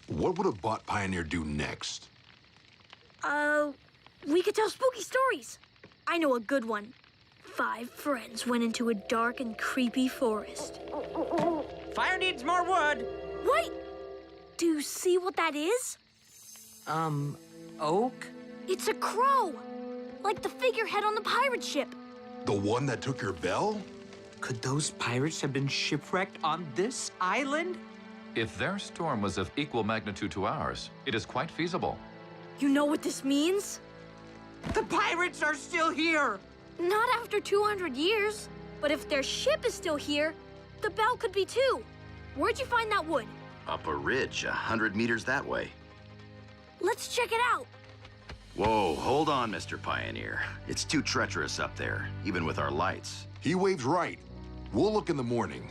what would a bot pioneer do next? We could tell spooky stories. I know a good one. 5 friends went into a dark and creepy forest. Fire needs more wood. Wait! Do you see what that is? Oak? It's a crow! Like the figurehead on the pirate ship. The one that took your bell? Could those pirates have been shipwrecked on this island? If their storm was of equal magnitude to ours, it is quite feasible. You know what this means? The pirates are still here! Not after 200 years. But if their ship is still here, the bell could be too. Where'd you find that wood? Up a ridge, 100 meters that way. Let's check it out. Whoa, hold on, Mr. Pioneer. It's too treacherous up there, even with our lights. Heatwave's right. We'll look in the morning.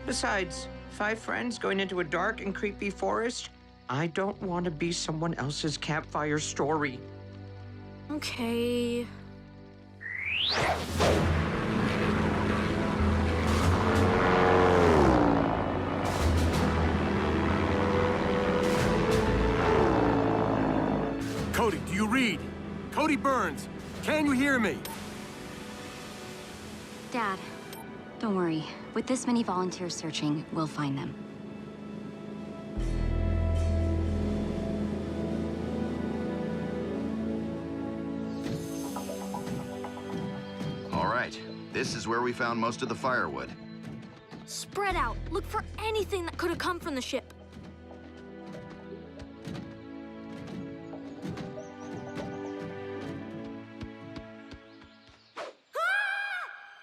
Besides, 5 friends going into a dark and creepy forest? I don't want to be someone else's campfire story. Okay. Cody, do you read? Cody Burns, can you hear me? Dad, don't worry. With this many volunteers searching, we'll find them. All right, this is where we found most of the firewood. Spread out. Look for anything that could have come from the ship.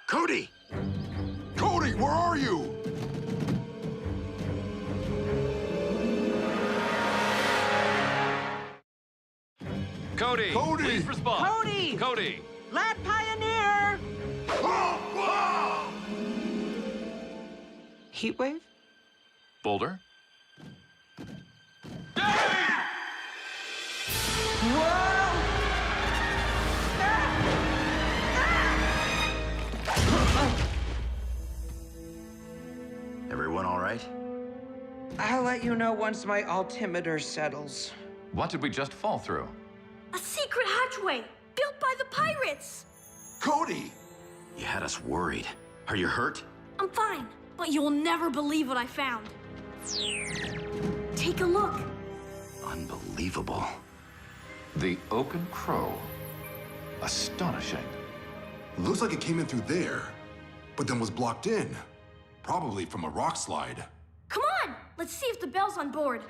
Cody! Cody, where are you? Cody! Cody! Please respond! Cody! Cody! Lad Pioneer! Heatwave? Boulder? Everyone all right? I'll let you know once my altimeter settles. What did we just fall through? A secret hatchway built by the pirates. Cody! You had us worried. Are you hurt? I'm fine, but you will never believe what I found. Take a look. Unbelievable. The Oaken Crow. Astonishing. Looks like it came in through there, but then was blocked in. Probably from a rock slide. Come on, let's see if the bell's on board.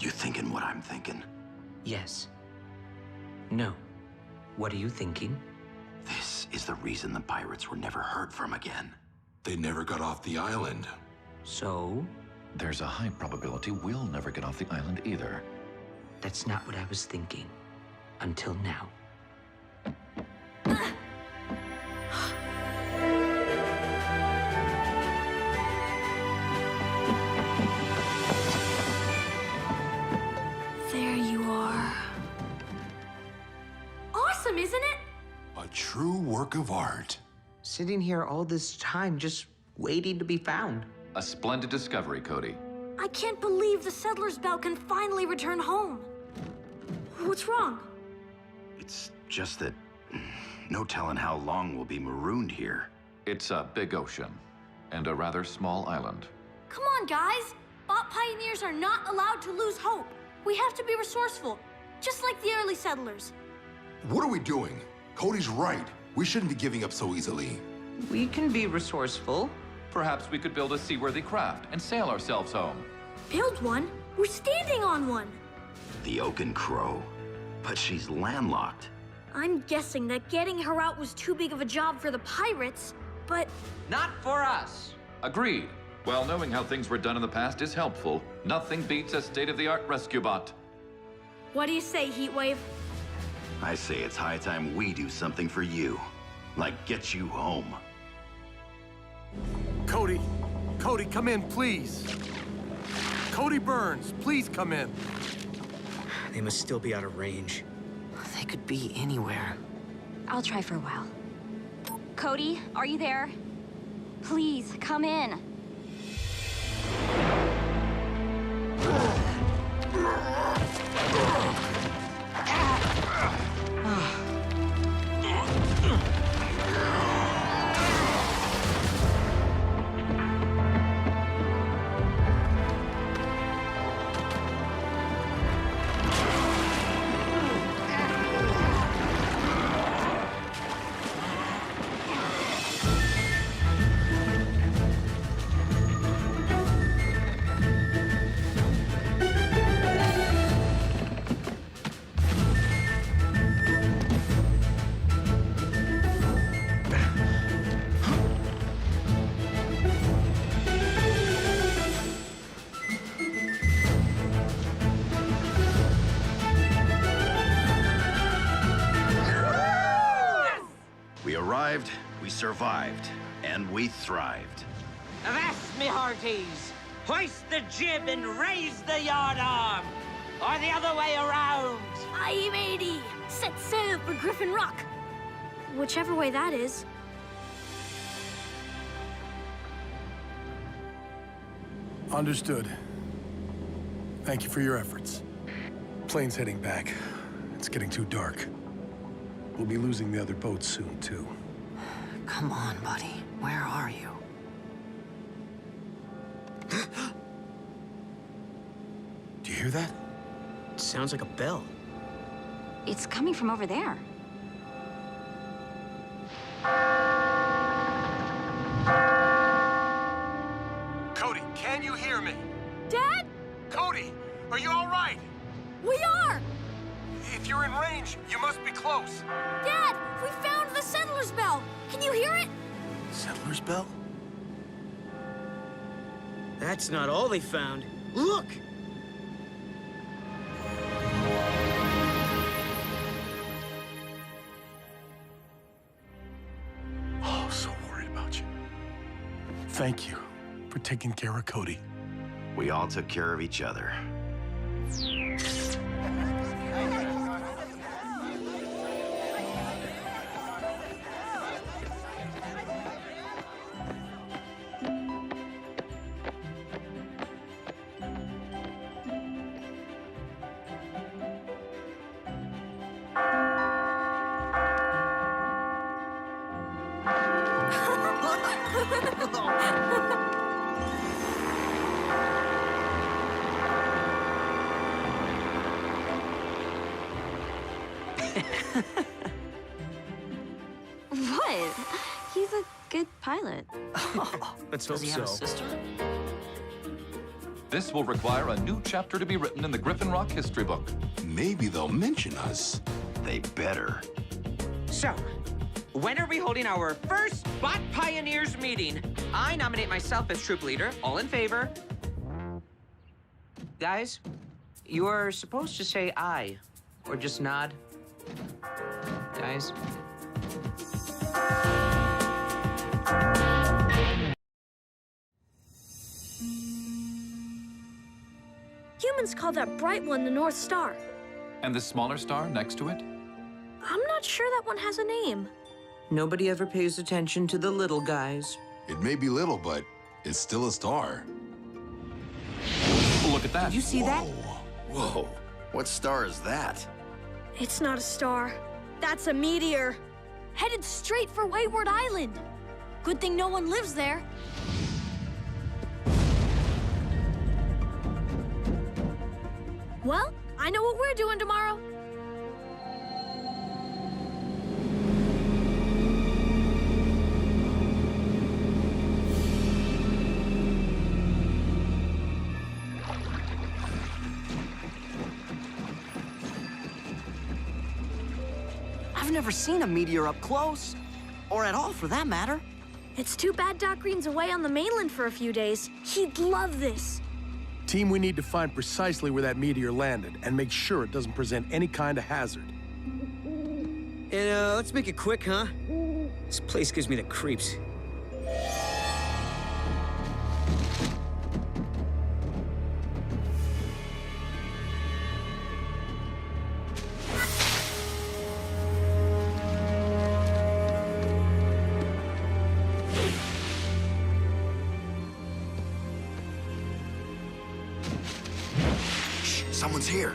You thinking what I'm thinking? Yes. No. What are you thinking? This is the reason the pirates were never heard from again. They never got off the island. So? There's a high probability we'll never get off the island either. That's not what I was thinking. Until now. There you are. Awesome, isn't it? A true work of art. Sitting here all this time, just waiting to be found. A splendid discovery, Cody. I can't believe the settler's bell can finally return home. What's wrong? It's just that no telling how long we'll be marooned here. It's a big ocean and a rather small island. Come on, guys. Bot pioneers are not allowed to lose hope. We have to be resourceful, just like the early settlers. What are we doing? Cody's right. We shouldn't be giving up so easily. We can be resourceful. Perhaps we could build a seaworthy craft and sail ourselves home. Build one? We're standing on one. The Oaken Crow. But she's landlocked. I'm guessing that getting her out was too big of a job for the pirates, but... Not for us. Agreed. While knowing how things were done in the past is helpful, nothing beats a state-of-the-art rescue bot. What do you say, Heatwave? I say it's high time we do something for you. Like get you home. Cody, come in, please. Cody Burns, please come in. They must still be out of range. They could be anywhere. I'll try for a while. Cody, are you there? Please, come in. We arrived, we survived, and we thrived. Avast, me hearties! Hoist the jib and raise the yard arm! Or the other way around! Aye, matey! Set sail for Griffin Rock! Whichever way that is. Understood. Thank you for your efforts. Plane's heading back. It's getting too dark. We'll be losing the other boats soon, too. Come on, buddy. Where are you? Do you hear that? It sounds like a bell. It's coming from over there. Cody, can you hear me? Dad? Cody, are you all right? We are! If you're in range, you must be close. Dad, we found the settler's bell. Can you hear it? Settler's bell? That's not all they found. Look! Oh, so worried about you. Thank you for taking care of Cody. We all took care of each other. What? He's a good pilot. Let's Does he have a sister? This will require a new chapter to be written in the Griffin Rock history book. Maybe they'll mention us. They better. So, when are we holding our first Bot Pioneers meeting? I nominate myself as troop leader. All in favor? Guys, you are supposed to say aye, or just nod. Guys. Humans call that bright one the North Star. And the smaller star next to it? I'm not sure that one has a name. Nobody ever pays attention to the little guys. It may be little, but it's still a star. Look at that. Did you see that? Whoa, what star is that? It's not a star. That's a meteor. Headed straight for Wayward Island. Good thing no one lives there. Well, I know what we're doing tomorrow. I've never seen a meteor up close. Or at all, for that matter. It's too bad Doc Green's away on the mainland for a few days. He'd love this. Team, we need to find precisely where that meteor landed and make sure it doesn't present any kind of hazard. And, let's make it quick, huh? This place gives me the creeps. Someone's here.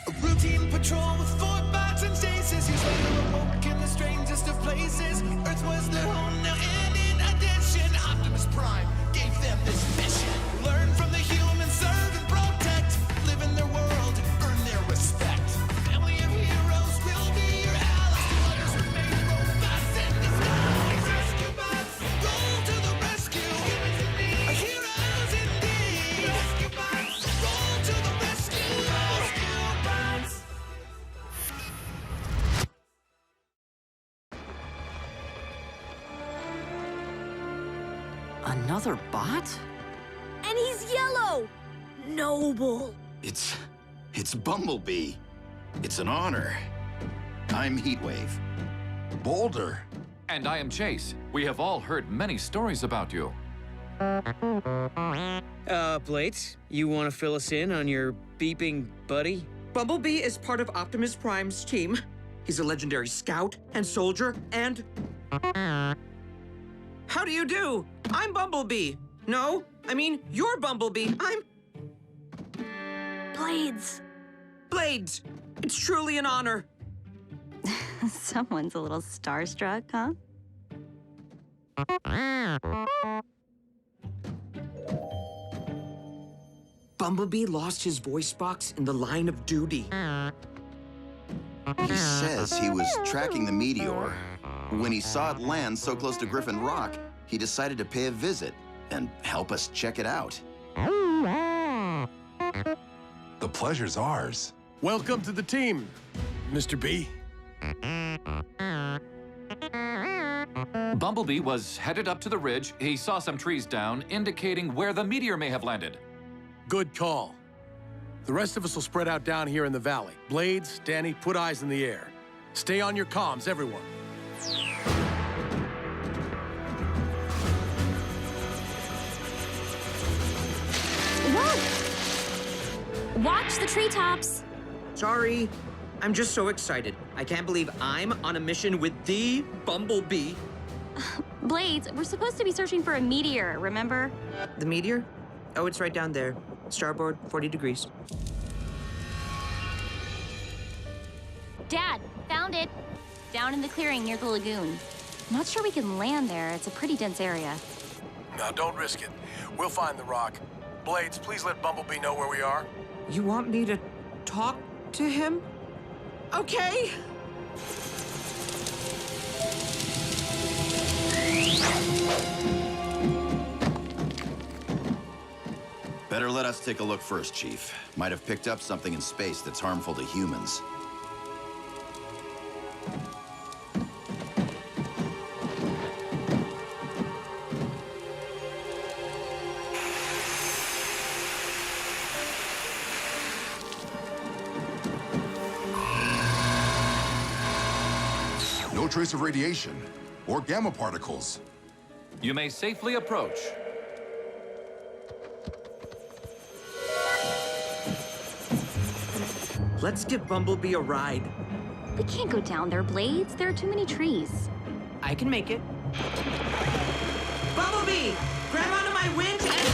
A routine patrol with 4 bots and stasis. He's later awoke in the strangest of places. Earth was their home now, and in addition, Optimus Prime gave them this mission. Learn from the humans, serve and protect. Live in their world, earn their respect. Family of heroes will be your allies. To others remain robots in disguise. Rescue bots, roll to the rescue. Heroes indeed. Rescue bots, roll to the rescue. Rescue bots. Another bot? And he's yellow! Noble. It's Bumblebee. It's an honor. I'm Heatwave. Boulder. And I am Chase. We have all heard many stories about you. Blades, you want to fill us in on your beeping buddy? Bumblebee is part of Optimus Prime's team. He's a legendary scout and soldier and... How do you do? I'm Bumblebee. No, I mean, you're Bumblebee. I'm... Blades. Blades. It's truly an honor. Someone's a little starstruck, huh? Bumblebee lost his voice box in the line of duty. He says he was tracking the meteor. When he saw it land so close to Griffin Rock, he decided to pay a visit and help us check it out. The pleasure's ours. Welcome to the team, Mr. B. Bumblebee was headed up to the ridge. He saw some trees down, indicating where the meteor may have landed. Good call. The rest of us will spread out down here in the valley. Blades, Danny, put eyes in the air. Stay on your comms, everyone. Whoa! Watch the treetops. Sorry. I'm just so excited. I can't believe I'm on a mission with the Bumblebee. Blades, we're supposed to be searching for a meteor, remember? The meteor? Oh, it's right down there. Starboard, 40 degrees. Dad, found it. Down in the clearing near the lagoon. Not sure we can land there. It's a pretty dense area. Now, don't risk it. We'll find the rock. Blades, please let Bumblebee know where we are. You want me to talk to him? Okay. Better let us take a look first, Chief. Might have picked up something in space that's harmful to humans. No trace of radiation or gamma particles. You may safely approach. Let's give Bumblebee a ride. We can't go down there, Blades. There are too many trees. I can make it. Bumblebee! Grab onto my winch and...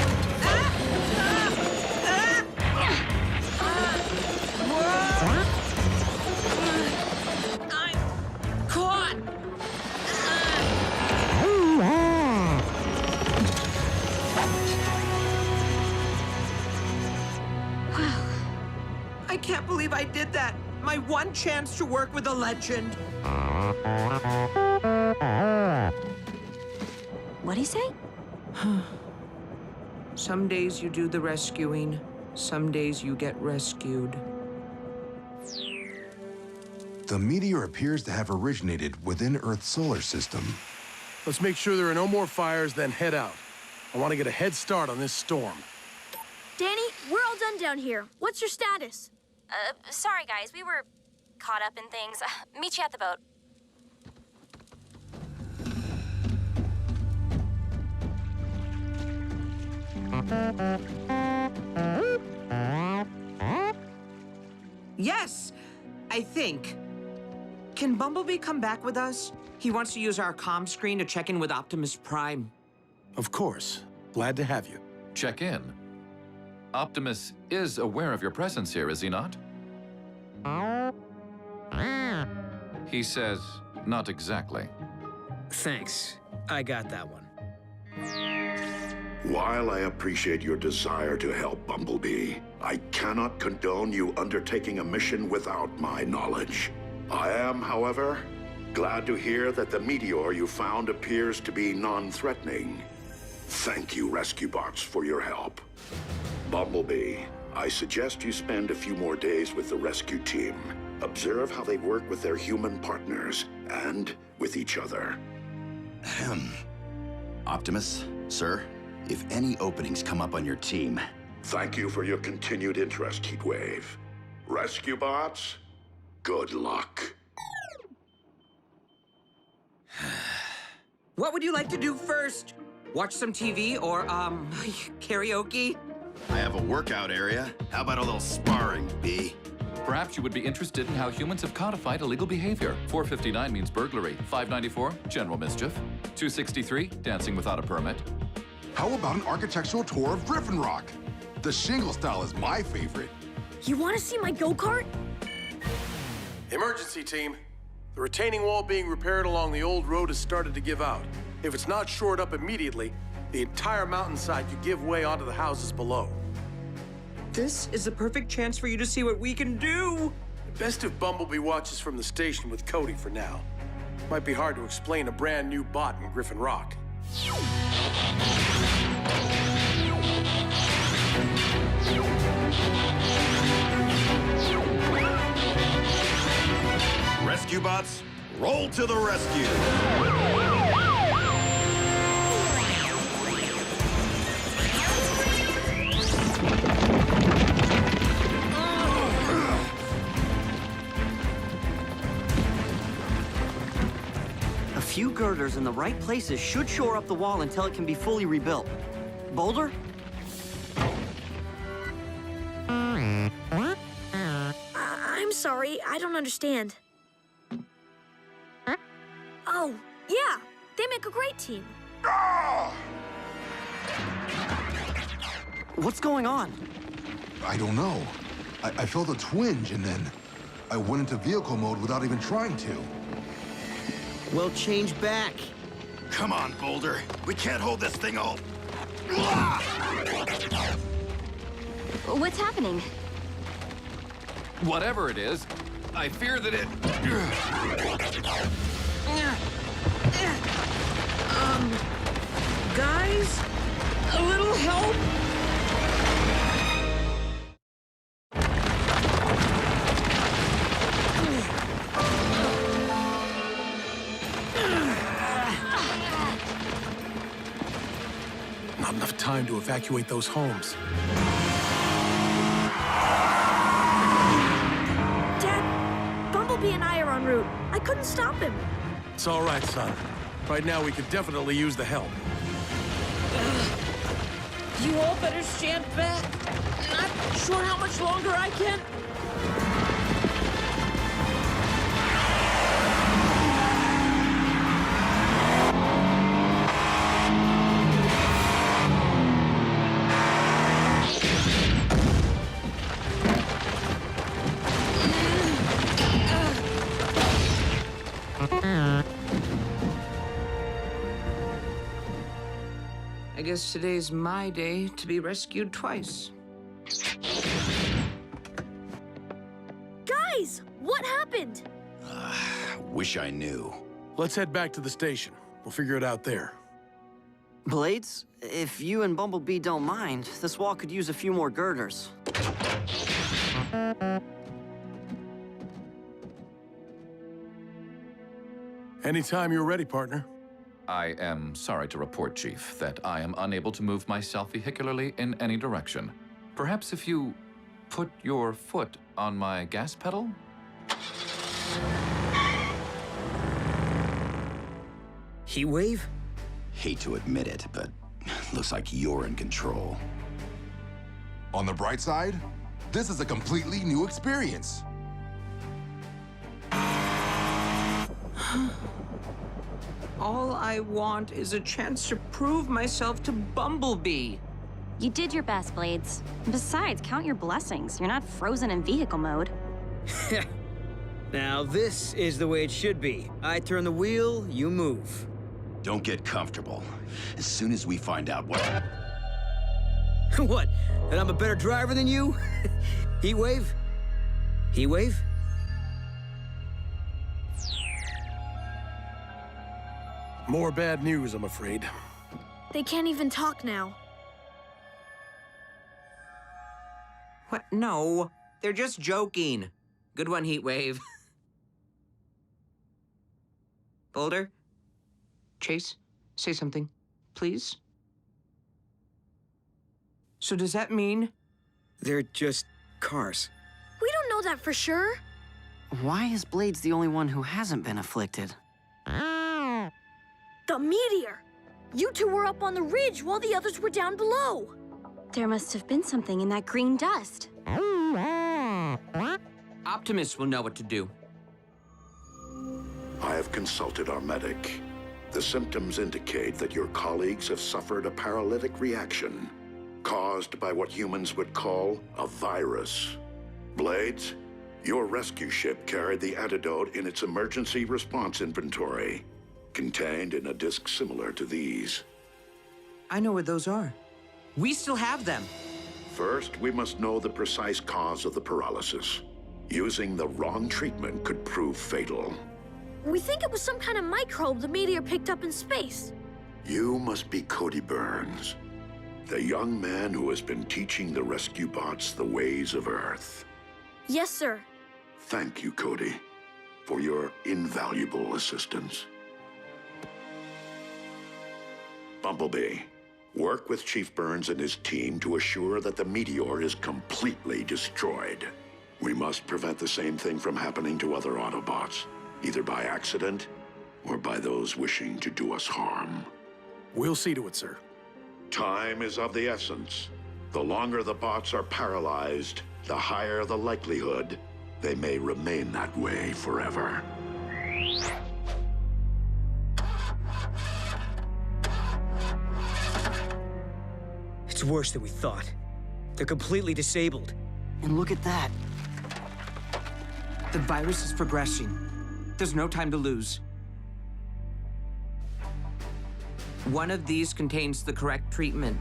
I'm caught! Wow. I can't believe I did that. My one chance to work with a legend. he say? Some days you do the rescuing, some days you get rescued. The meteor appears to have originated within Earth's solar system. Let's make sure there are no more fires, then head out. I want to get a head start on this storm. Danny, we're all done down here. What's your status? Sorry, guys. We were caught up in things. Meet you at the boat. Yes, I think. Can Bumblebee come back with us? He wants to use our comm screen to check in with Optimus Prime. Of course. Glad to have you. Check in. Optimus is aware of your presence here, is he not? He says, not exactly. Thanks. I got that one. While I appreciate your desire to help Bumblebee, I cannot condone you undertaking a mission without my knowledge. I am, however, glad to hear that the meteor you found appears to be non-threatening. Thank you, rescue bots, for your help. Bumblebee, I suggest you spend a few more days with the rescue team. Observe how they work with their human partners and with each other. Optimus, sir, if any openings come up on your team... Thank you for your continued interest, Heatwave. Rescue bots, good luck. What would you like to do first? Watch some TV or, karaoke? I have a workout area. How about a little sparring, B? Perhaps you would be interested in how humans have codified illegal behavior. 459 means burglary. 594, general mischief. 263, dancing without a permit. How about an architectural tour of Griffin Rock? The shingle style is my favorite. You want to see my go-kart? Emergency team. The retaining wall being repaired along the old road has started to give out. If it's not shored up immediately, the entire mountainside could give way onto the houses below. This is the perfect chance for you to see what we can do. Best if Bumblebee watches from the station with Cody for now. Might be hard to explain a brand new bot in Griffin Rock. Rescue bots, roll to the rescue! A few girders in the right places should shore up the wall until it can be fully rebuilt. Boulder? I'm sorry, I don't understand. Oh, yeah, they make a great team. What's going on? I don't know. I felt a twinge and then I went into vehicle mode without even trying to. We'll change back. Come on, Boulder. We can't hold this thing all... What's happening? Whatever it is, I fear that it... Guys? A little help? Not enough time to evacuate those homes. Dad, Bumblebee and I are en route. I couldn't stop him. It's all right, son. Right now, we could definitely use the help. You all better stand back. Not sure how much longer I can. I guess today's my day to be rescued twice. Guys, what happened? Wish I knew. Let's head back to the station. We'll figure it out there. Blades, if you and Bumblebee don't mind, this wall could use a few more girders. Anytime you're ready, partner. I am sorry to report, Chief, that I am unable to move myself vehicularly in any direction. Perhaps if you put your foot on my gas pedal? Heatwave? Hate to admit it, but looks like you're in control. On the bright side, this is a completely new experience. All I want is a chance to prove myself to Bumblebee. You did your best, Blades. Besides, count your blessings. You're not frozen in vehicle mode. Now this is the way it should be. I turn the wheel, you move. Don't get comfortable. As soon as we find out what... What? That I'm a better driver than you? Heatwave? Heatwave? More bad news, I'm afraid. They can't even talk now. What? No, they're just joking. Good one, Heatwave. Boulder? Chase, say something, please. So does that mean? They're just cars. We don't know that for sure. Why is Blades the only one who hasn't been afflicted? The meteor! You two were up on the ridge while the others were down below. There must have been something in that green dust. Optimus will know what to do. I have consulted our medic. The symptoms indicate that your colleagues have suffered a paralytic reaction caused by what humans would call a virus. Blades, your rescue ship carried the antidote in its emergency response inventory, contained in a disc similar to these. I know where those are. We still have them. First, we must know the precise cause of the paralysis. Using the wrong treatment could prove fatal. We think it was some kind of microbe the meteor picked up in space. You must be Cody Burns, the young man who has been teaching the rescue bots the ways of Earth. Yes, sir. Thank you, Cody, for your invaluable assistance. Bumblebee, work with Chief Burns and his team to assure that the meteor is completely destroyed. We must prevent the same thing from happening to other Autobots, either by accident or by those wishing to do us harm. We'll see to it, sir. Time is of the essence. The longer the bots are paralyzed, the higher the likelihood they may remain that way forever. It's worse than we thought. They're completely disabled. And look at that. The virus is progressing. There's no time to lose. One of these contains the correct treatment.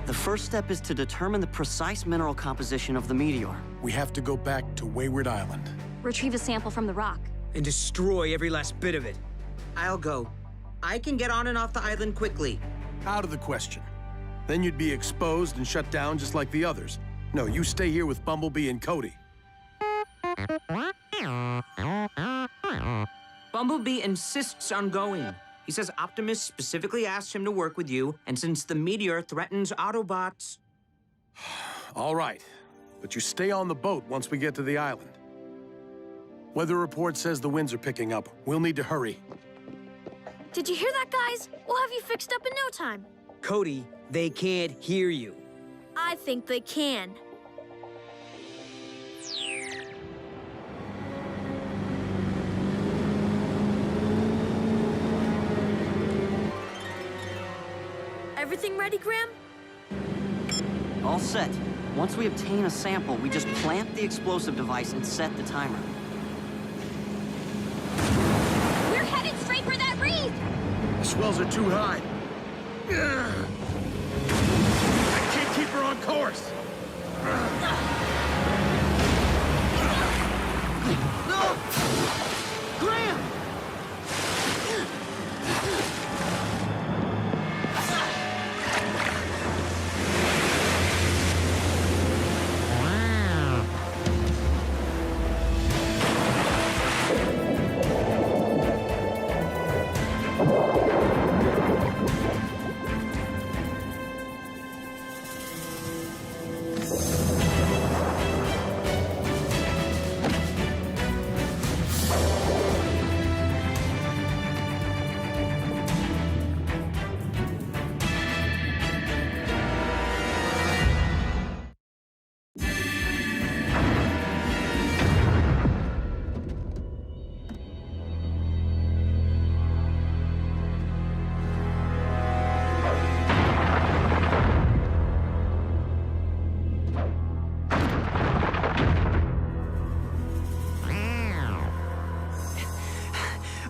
The first step is to determine the precise mineral composition of the meteor. We have to go back to Wayward Island. Retrieve a sample from the rock. And destroy every last bit of it. I'll go. I can get on and off the island quickly. Out of the question. Then you'd be exposed and shut down just like the others. No, you stay here with Bumblebee and Cody. Bumblebee insists on going. He says Optimus specifically asked him to work with you, and since the meteor threatens Autobots... All right, but you stay on the boat once we get to the island. Weather report says the winds are picking up. We'll need to hurry. Did you hear that, guys? We'll have you fixed up in no time. Cody, they can't hear you. I think they can. Everything ready, Graham? All set. Once we obtain a sample, we just plant the explosive device and set the timer. We're headed straight for that reef! The swells are too high. I can't keep her on course. No! Graham!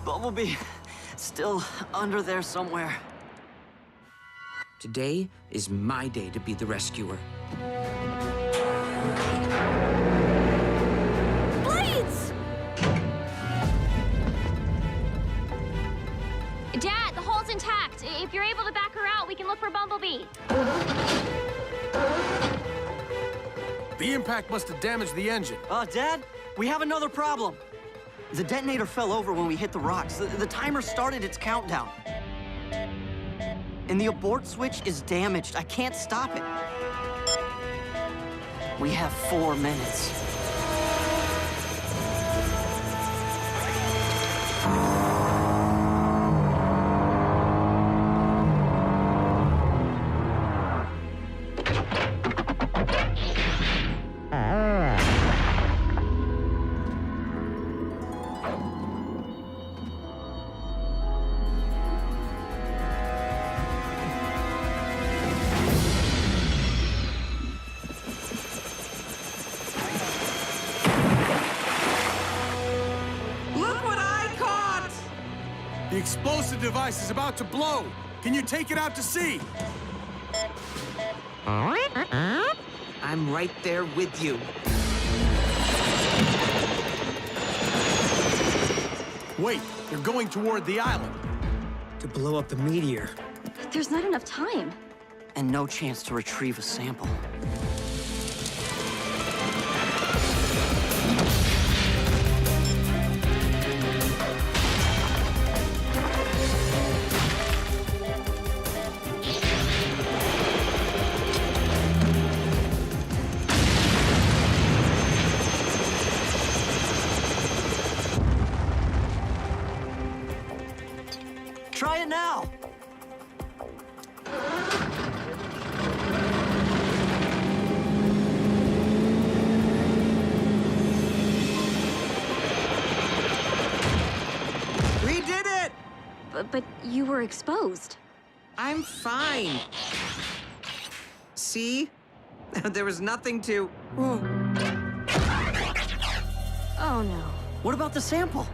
Bumblebee, still under there somewhere. Today is my day to be the rescuer. Blades! Dad, the hole's intact. If you're able to back her out, we can look for Bumblebee. The impact must have damaged the engine. Dad, we have another problem. The detonator fell over when we hit the rocks. The timer started its countdown. And the abort switch is damaged. I can't stop it. We have 4 minutes. The explosive device is about to blow. Can you take it out to sea? I'm right there with you. Wait, they're going toward the island. To blow up the meteor. There's not enough time. And no chance to retrieve a sample. Try it now! We did it! But you were exposed. I'm fine. See? There was nothing to... Oh, no. What about the sample?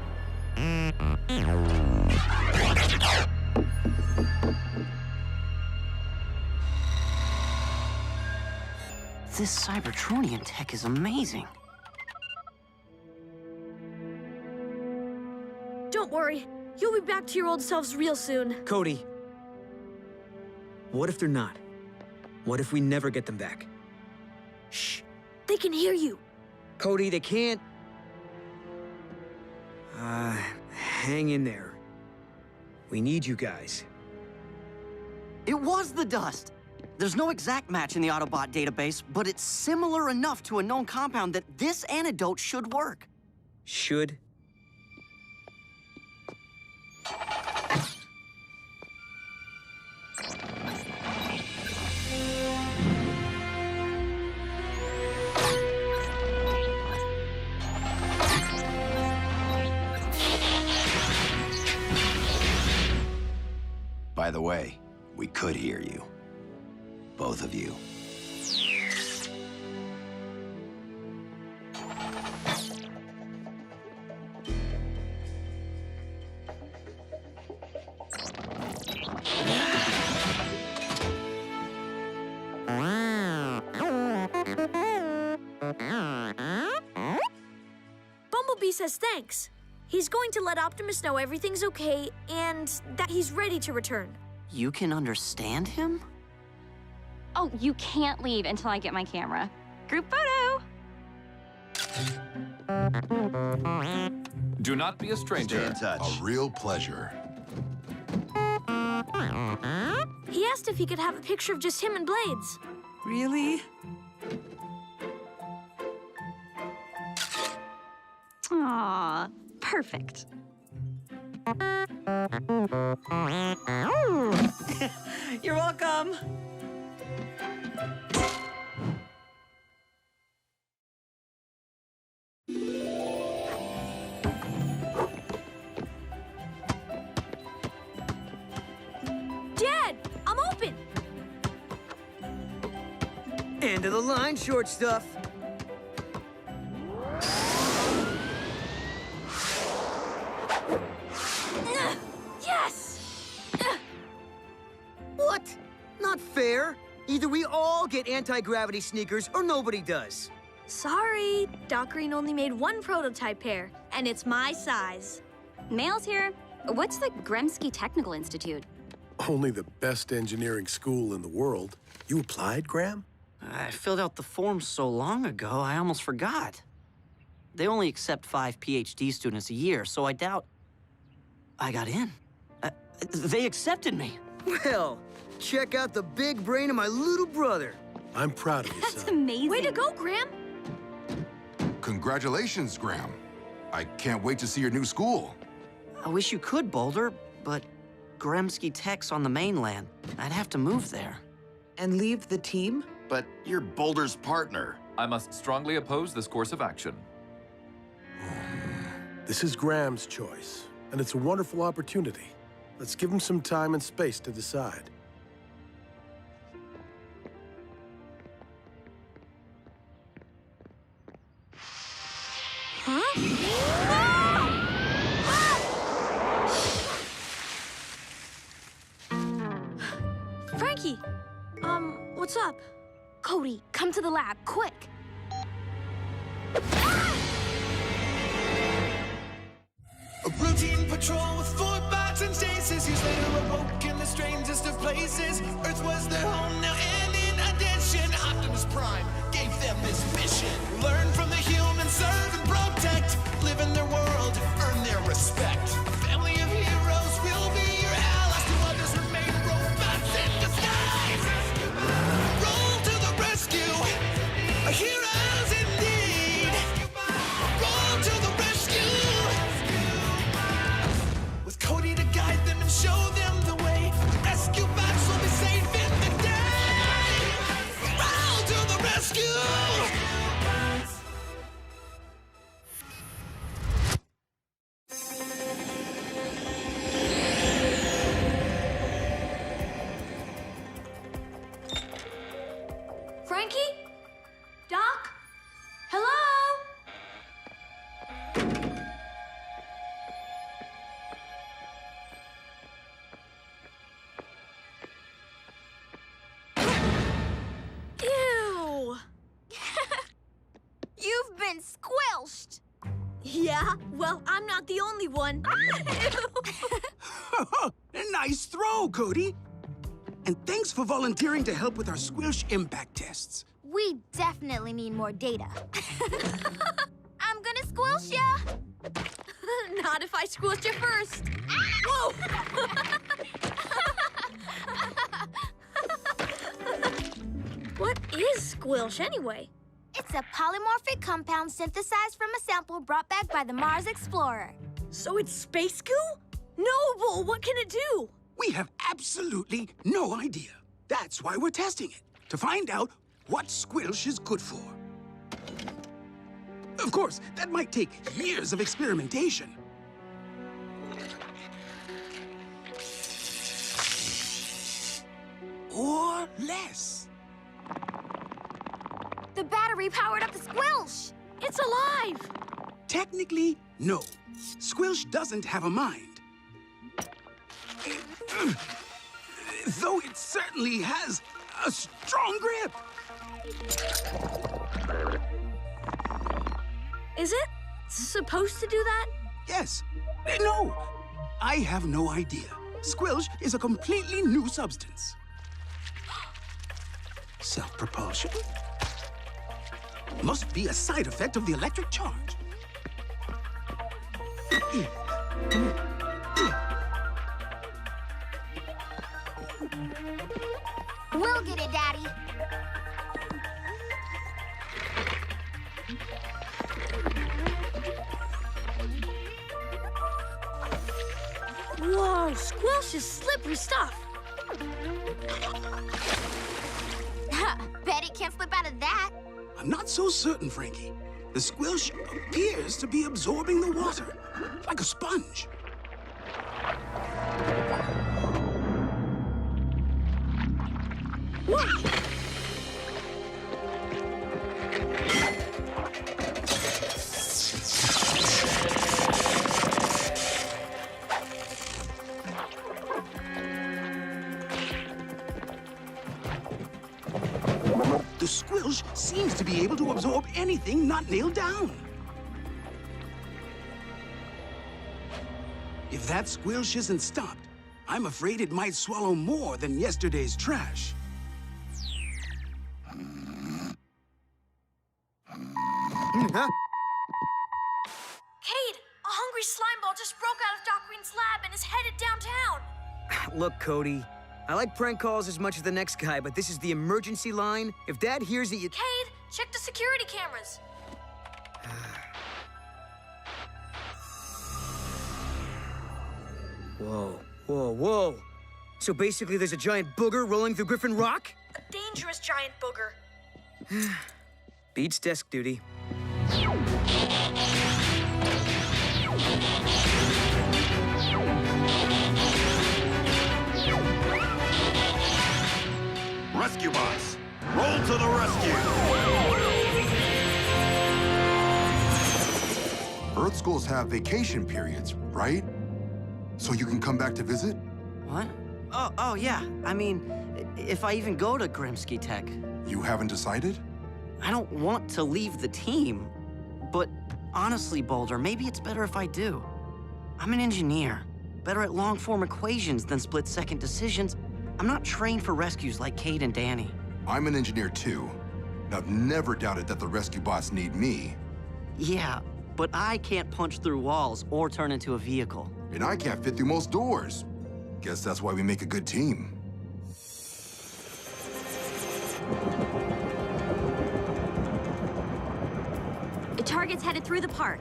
This Cybertronian tech is amazing. Don't worry. You'll be back to your old selves real soon. Cody, what if they're not? What if we never get them back? Shh. They can hear you. Cody, they can't... hang in there. We need you guys. It was the dust! There's no exact match in the Autobot database, but it's similar enough to a known compound that this antidote should work. Should? By the way, we could hear you. Both of you. Bumblebee says thanks. He's going to let Optimus know everything's okay and that he's ready to return. You can understand him? Oh, you can't leave until I get my camera. Group photo! Do not be a stranger. Stay in touch. A real pleasure. asked if he could have a picture of just him and Blades. Really? Aw, perfect. You're welcome. Dad, I'm open. End of the line, short stuff. Yes! What? Not fair. Either we all get anti-gravity sneakers or nobody does. Sorry, Doc Green only made one prototype pair, and it's my size. Mail's here. What's the Gremsky Technical Institute? Only the best engineering school in the world. You applied, Graham? I filled out the form so long ago, I almost forgot. They only accept 5 PhD students a year, so I doubt I got in. They accepted me. Well, check out the big brain of my little brother. I'm proud of you, That's son. amazing. Way to go, Graham. Congratulations, Graham. I can't wait to see your new school. I wish you could, Boulder, but Gremsky Tech's on the mainland. I'd have to move there. And leave the team? But you're Boulder's partner. I must strongly oppose this course of action. This is Graham's choice, and it's a wonderful opportunity. Let's give him some time and space to decide. Frankie, what's up? Cody, come to the lab, quick. A routine patrol with 4 bots and stasis. Years later awoke in the strangest of places. Earth was their home now, and in addition, Optimus Prime gave them this mission. Learn from the humans, serve and protect. Live in their world, earn their respect. A family of heroes will be your allies. To others remain robots in disguise. Roll to the rescue, heroes indeed. Roll to the rescue. With Cody to guide them and show them the way. Rescue bots will be safe in the day. Roll to the rescue. Frankie? Doc? Hello? Ew! You've been squelched. Yeah? Well, I'm not the only one. Nice throw, Cody. And thanks for volunteering to help with our squilch impact tests. We definitely need more data. I'm gonna squelch ya. Not if I squished you first. Whoa! What is squilch anyway? It's a polymorphic compound synthesized from a sample brought back by the Mars Explorer. So it's space goo? Noble, what can it do? We have absolutely no idea. That's why we're testing it, to find out what squilch is good for. Of course, that might take years of experimentation. Or less. The battery powered up the squelch. It's alive. Technically, no. Squilch doesn't have a mind. Though it certainly has a strong grip. Is it supposed to do that? Yes. No. I have no idea. Squilch is a completely new substance. Self-propulsion? Must be a side effect of the electric charge. We'll get it, Daddy. Whoa, Squelch is slippery stuff. Bet it can't slip out of that. I'm not so certain, Frankie. The squilch appears to be absorbing the water, like a sponge. The squilch seems to be able to absorb anything not nailed down. If that squilch isn't stopped, I'm afraid it might swallow more than yesterday's trash. Cade, a hungry slime ball just broke out of Doc Green's lab and is headed downtown. Look, Cody, I like prank calls as much as the next guy, but this is the emergency line. If Dad hears that you... Cade, check the security cameras. Whoa, whoa, whoa. So basically there's a giant booger rolling through Griffin Rock? A dangerous giant booger. Beats desk duty. Rescue bots, roll to the rescue! Earth schools have vacation periods, right? So you can come back to visit? What? Oh, yeah. I mean, if I even go to Grimsky Tech. You haven't decided? I don't want to leave the team. But honestly, Boulder, maybe it's better if I do. I'm an engineer, better at long-form equations than split-second decisions. I'm not trained for rescues like Cade and Danny. I'm an engineer too. I've never doubted that the rescue bots need me. Yeah, but I can't punch through walls or turn into a vehicle. And I can't fit through most doors. Guess that's why we make a good team. The target's headed through the park.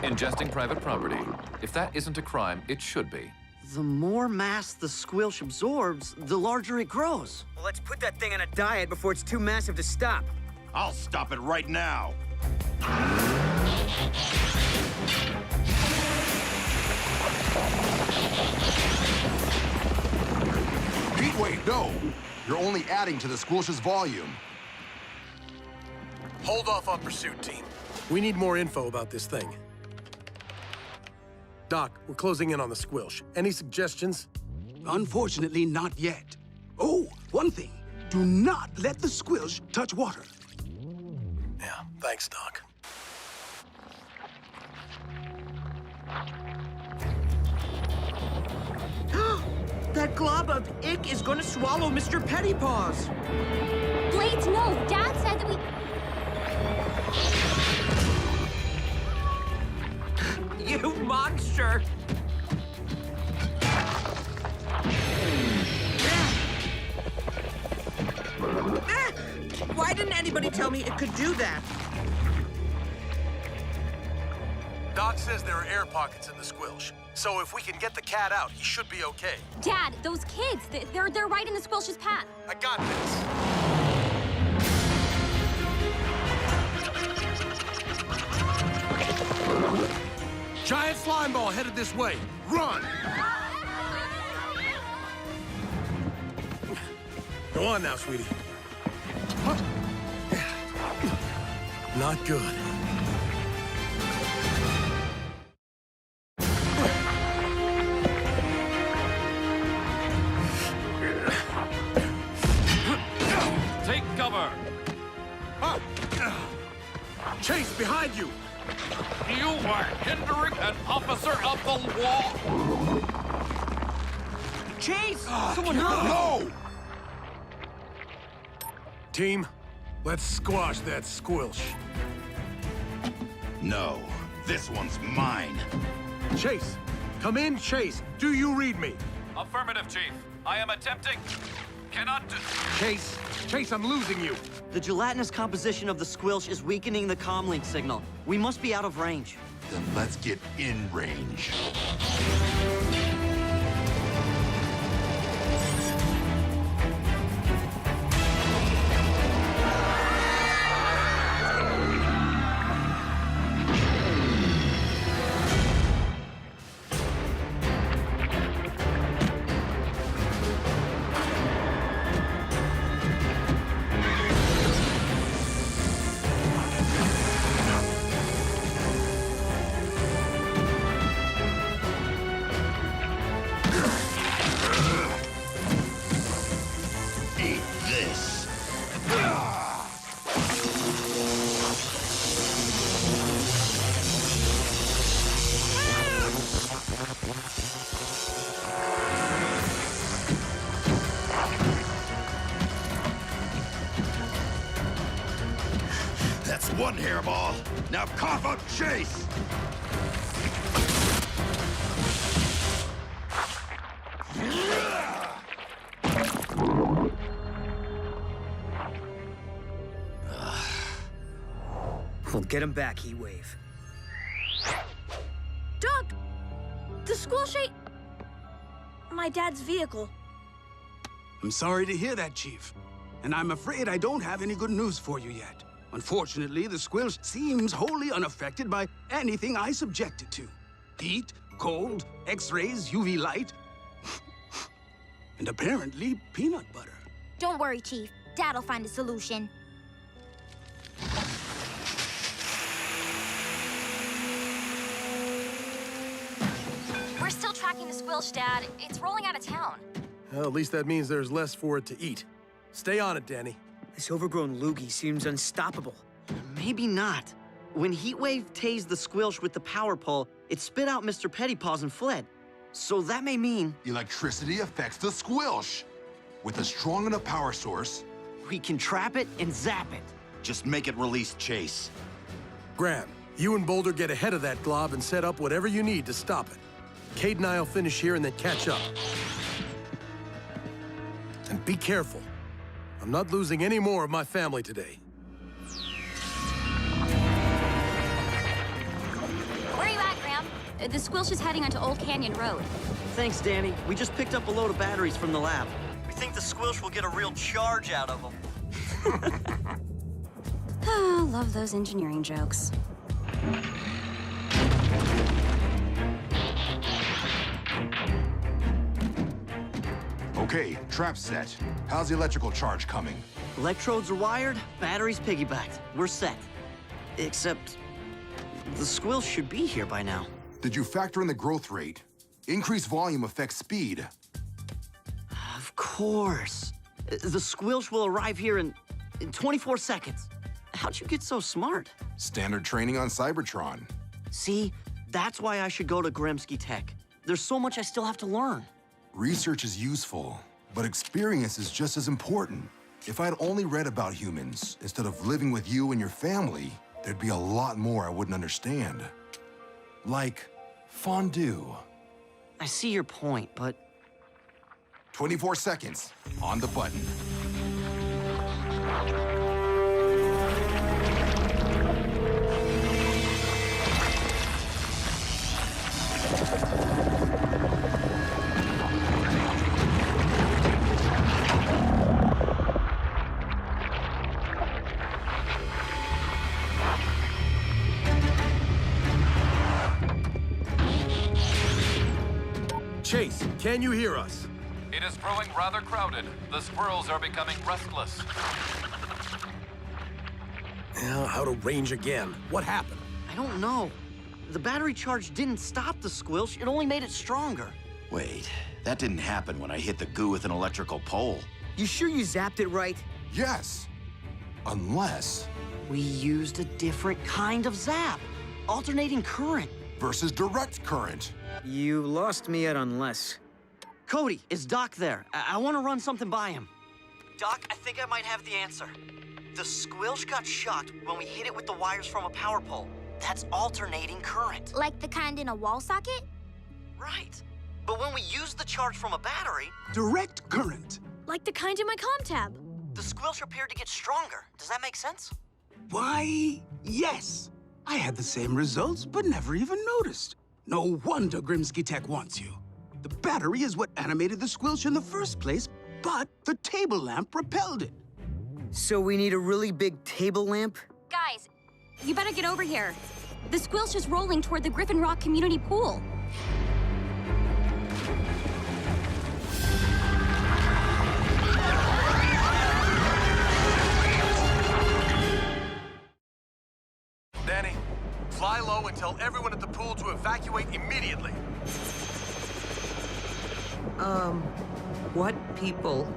Ingesting private property. If that isn't a crime, it should be. The more mass the squilch absorbs, the larger it grows. Well, let's put that thing on a diet before it's too massive to stop. I'll stop it right now. Heatwave, no! You're only adding to the squilch's volume. Hold off on pursuit, team. We need more info about this thing. Doc, we're closing in on the squilch. Any suggestions? Unfortunately, not yet. Oh, one thing. Do not let the squilch touch water. Yeah, thanks, Doc. That glob of ick is gonna swallow Mr. Pettypaws. Blades, no! Dad said that we... You monster! Why didn't anybody tell me it could do that? Doc says there are air pockets in the squilch. So if we can get the cat out, he should be okay. Dad, those kids, they're right in the squilch's path. I got this. Giant slime ball headed this way. Run! Go on now, sweetie. Not good. Take cover. Chase, behind you! You are hindering an officer of the law! Chase! Ah, Someone help! No! Team, let's squash that squilch. No, this one's mine. Chase, come in, Chase. Do you read me? Affirmative, Chief. I am attempting. Cannot do... Chase, I'm losing you. The gelatinous composition of the squilch is weakening the comlink signal. We must be out of range. Then let's get in range. That's one hairball. Now cough up Chase! We'll get him back, Heatwave. Doug! The squirrel shape... My dad's vehicle. I'm sorry to hear that, Chief. And I'm afraid I don't have any good news for you yet. Unfortunately, the squilch seems wholly unaffected by anything I subject it to. Heat, cold, X-rays, UV light, and apparently peanut butter. Don't worry, Chief. Dad'll find a solution. We're still tracking the squilch, Dad. It's rolling out of town. Well, at least that means there's less for it to eat. Stay on it, Danny. This overgrown loogie seems unstoppable. Maybe not. When Heatwave tased the squilch with the power pole, it spit out Mr. Pettypaws and fled. So that may mean... Electricity affects the squilch. With a strong enough power source... we can trap it and zap it. Just make it release Chase. Graham, you and Boulder get ahead of that glob and set up whatever you need to stop it. Cade and I'll finish here and then catch up. And be careful. I'm not losing any more of my family today. Where are you at, Graham? The squilch is heading onto Old Canyon Road. Thanks, Danny. We just picked up a load of batteries from the lab. We think the squilch will get a real charge out of them. Oh, love those engineering jokes. Okay, trap set. How's the electrical charge coming? Electrodes are wired, batteries piggybacked. We're set. Except, the squilch should be here by now. Did you factor in the growth rate? Increased volume affects speed. Of course. The squilch will arrive here in 24 seconds. How'd you get so smart? Standard training on Cybertron. See, that's why I should go to Gremsky Tech. There's so much I still have to learn. Research is useful, but experience is just as important. If I'd only read about humans instead of living with you and your family, there'd be a lot more I wouldn't understand. Like fondue. I see your point, but... 24 seconds on the button. Chase, can you hear us? It is growing rather crowded. The squirrels are becoming restless. Now, out of range again. What happened? I don't know. The battery charge didn't stop the squilch, it only made it stronger. Wait, that didn't happen when I hit the goo with an electrical pole. You sure you zapped it right? Yes. Unless... We used a different kind of zap. Alternating current. versus direct current. You lost me at unless. Cody, is Doc there? I want to run something by him. Doc, I think I might have the answer. The squilch got shocked when we hit it with the wires from a power pole. That's alternating current. Like the kind in a wall socket? Right. But when we use the charge from a battery... Direct current. Like the kind in my comm tab. The squilch appeared to get stronger. Does that make sense? Why, yes. I had the same results, but never even noticed. No wonder Grimsky Tech wants you. The battery is what animated the squilch in the first place, but the table lamp repelled it. So we need a really big table lamp? Guys, you better get over here. The squilch is rolling toward the Griffin Rock Community Pool. Danny, fly low and tell everyone at the pool to evacuate immediately. What people?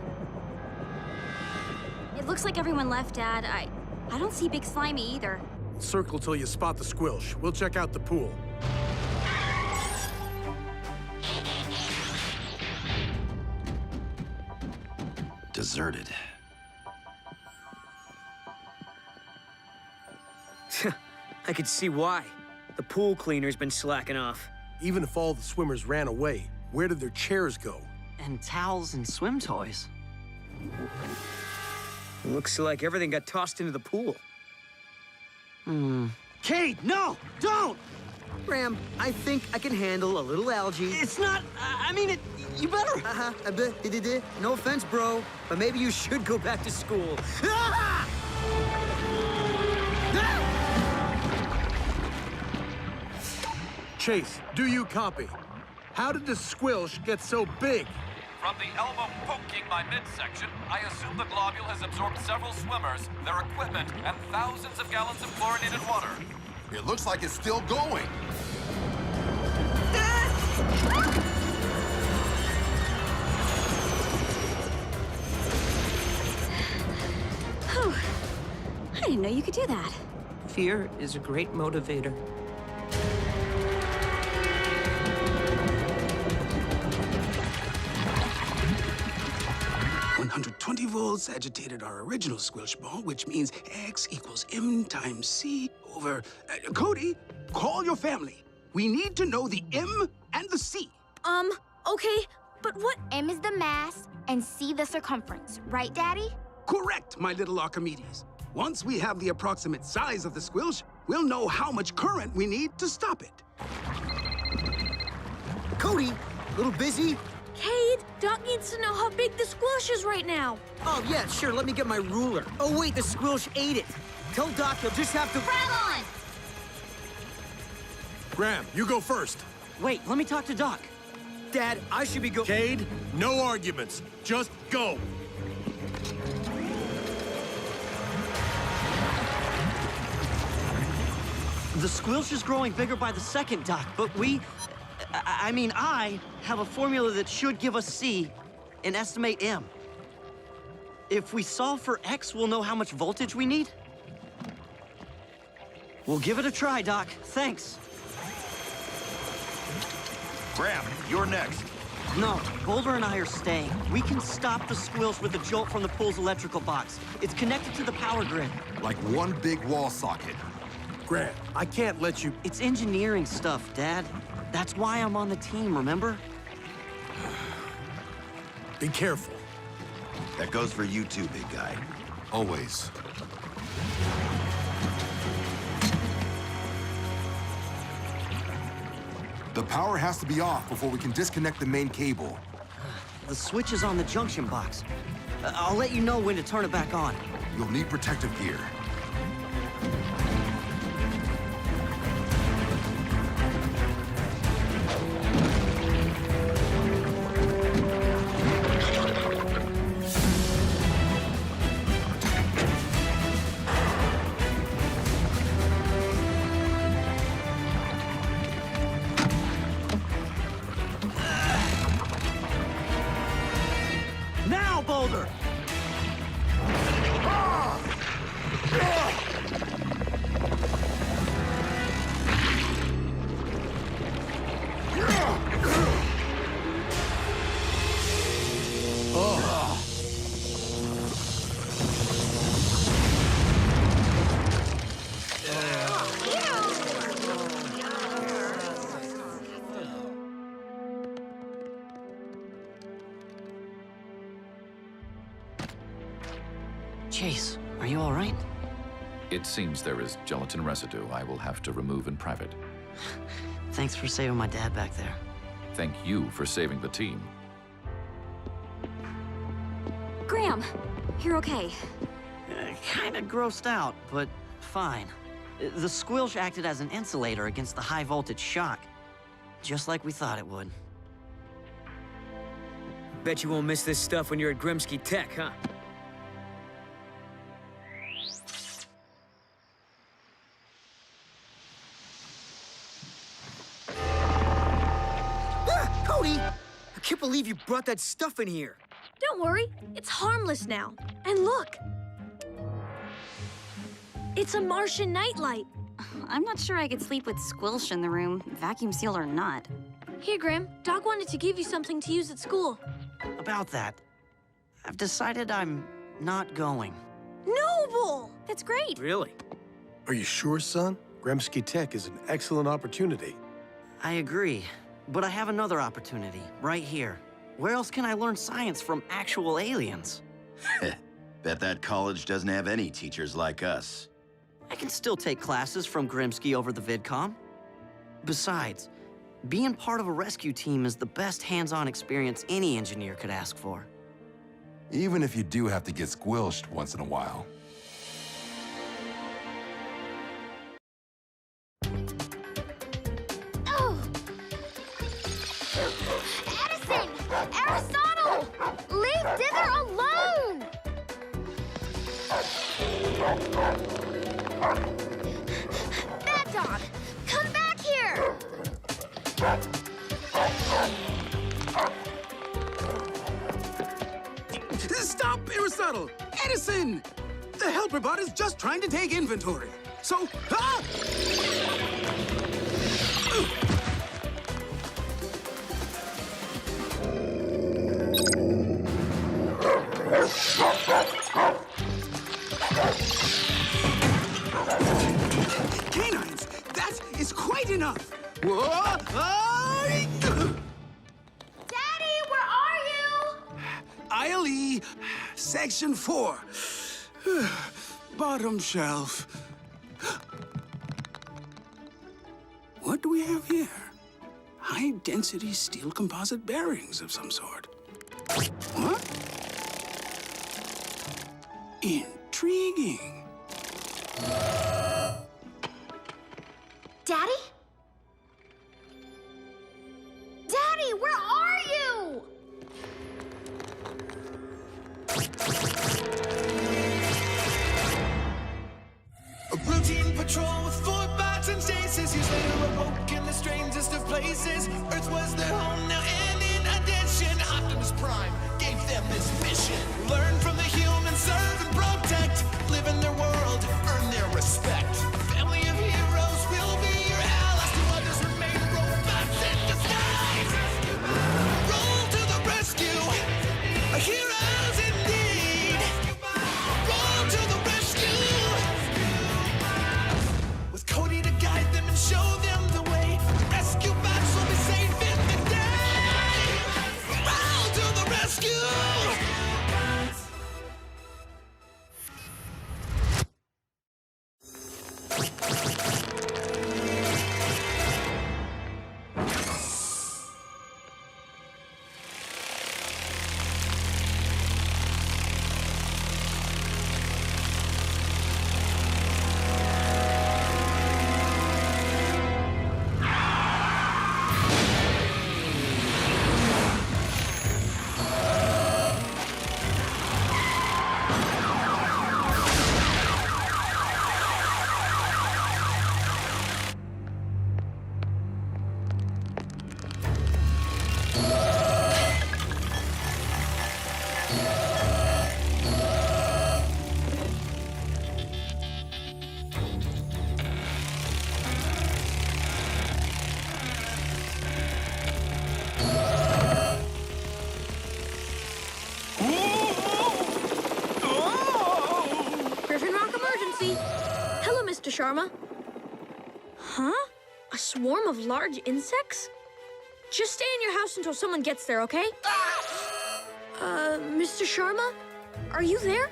It looks like everyone left, Dad. I don't see Big Slimy either. Circle till you spot the squilch. We'll check out the pool. Deserted. I could see why. The pool cleaner's been slacking off. Even if all the swimmers ran away, where did their chairs go? And towels and swim toys. Looks like everything got tossed into the pool. Cade, no! Don't! Ram, I think I can handle a little algae. It's not... I mean, you better... No offense, bro, but maybe you should go back to school. Ah! Chase, do you copy? How did the squilch get so big? From the elbow poking my midsection, I assume the globule has absorbed several swimmers, their equipment, and thousands of gallons of chlorinated water. It looks like it's still going. Whew. I didn't know you could do that. Fear is a great motivator. 120 volts agitated our original squilch ball, which means X equals M times C over... Cody, call your family. We need to know the M and the C. Okay, but what... M is the mass and C the circumference, right, Daddy? Correct, my little Archimedes. Once we have the approximate size of the squilch, we'll know how much current we need to stop it. Cody, little busy? Cade, Doc needs to know how big the squilch is right now. Oh, yeah, sure, let me get my ruler. Oh, wait, the squilch ate it. Tell Doc he'll just have to... Grab on! Graham, you go first. Wait, let me talk to Doc. Dad, I should be Cade, no arguments. Just go. The squilch is growing bigger by the second, Doc, but I have a formula that should give us C and estimate M. If we solve for X, we'll know how much voltage we need. We'll give it a try, Doc. Thanks. Graham, you're next. No, Boulder and I are staying. We can stop the squilch with a jolt from the pool's electrical box. It's connected to the power grid. Like one big wall socket. Graham, I can't let you... It's engineering stuff, Dad. That's why I'm on the team, remember? Be careful. That goes for you too, big guy. Always. The power has to be off before we can disconnect the main cable. The switch is on the junction box. I'll let you know when to turn it back on. You'll need protective gear. Now, Boulder! Chase, are you all right? It seems there is gelatin residue I will have to remove in private. Thanks for saving my dad back there. Thank you for saving the team. Graham, you're okay. Kinda grossed out, but fine. The squilch acted as an insulator against the high voltage shock, just like we thought it would. Bet you won't miss this stuff when you're at Grimsky Tech, huh? Cody! I can't believe you brought that stuff in here. Don't worry, it's harmless now. And look! It's a Martian nightlight. I'm not sure I could sleep with squilch in the room, vacuum sealed or not. Here, Grim. Doc wanted to give you something to use at school. About that, I've decided I'm not going. Noble! That's great. Really? Are you sure, son? Grimsky Tech is an excellent opportunity. I agree, but I have another opportunity right here. Where else can I learn science from actual aliens? Bet that college doesn't have any teachers like us. I can still take classes from Grimsky over the VidCom. Besides, being part of a rescue team is the best hands-on experience any engineer could ask for. Even if you do have to get squilched once in a while. Oh! Edison! Aristotle! Leave Dither alone! Bad dog! Come back here! Stop, Aristotle! Edison! The helper bot is just trying to take inventory. So, Canines, that is quite enough. Daddy, where are you? Aisle E, Section 4. Bottom shelf. What do we have here? High-density steel composite bearings of some sort. What? Intriguing. Daddy? Daddy, where are you? A routine patrol with 4 bots and stasis. Years later awoke in the strangest of places. Earth was their home now, and in addition, Optimus Prime gave them this mission. Learn from the humans, serve and protect. Live in their world, earn their respect. Family of heroes will be your allies. To others remain robots in disguise. Roll to the rescue. Heroes indeed. Roll to the rescue. With Cody to guide them and show them the way. Rescue bots will be safe in the day. Roll to the rescue. Griffin Rock emergency. Hello, Mr. Sharma. Huh? A swarm of large insects? Just stay in your house until someone gets there, okay? Mr. Sharma? Are you there?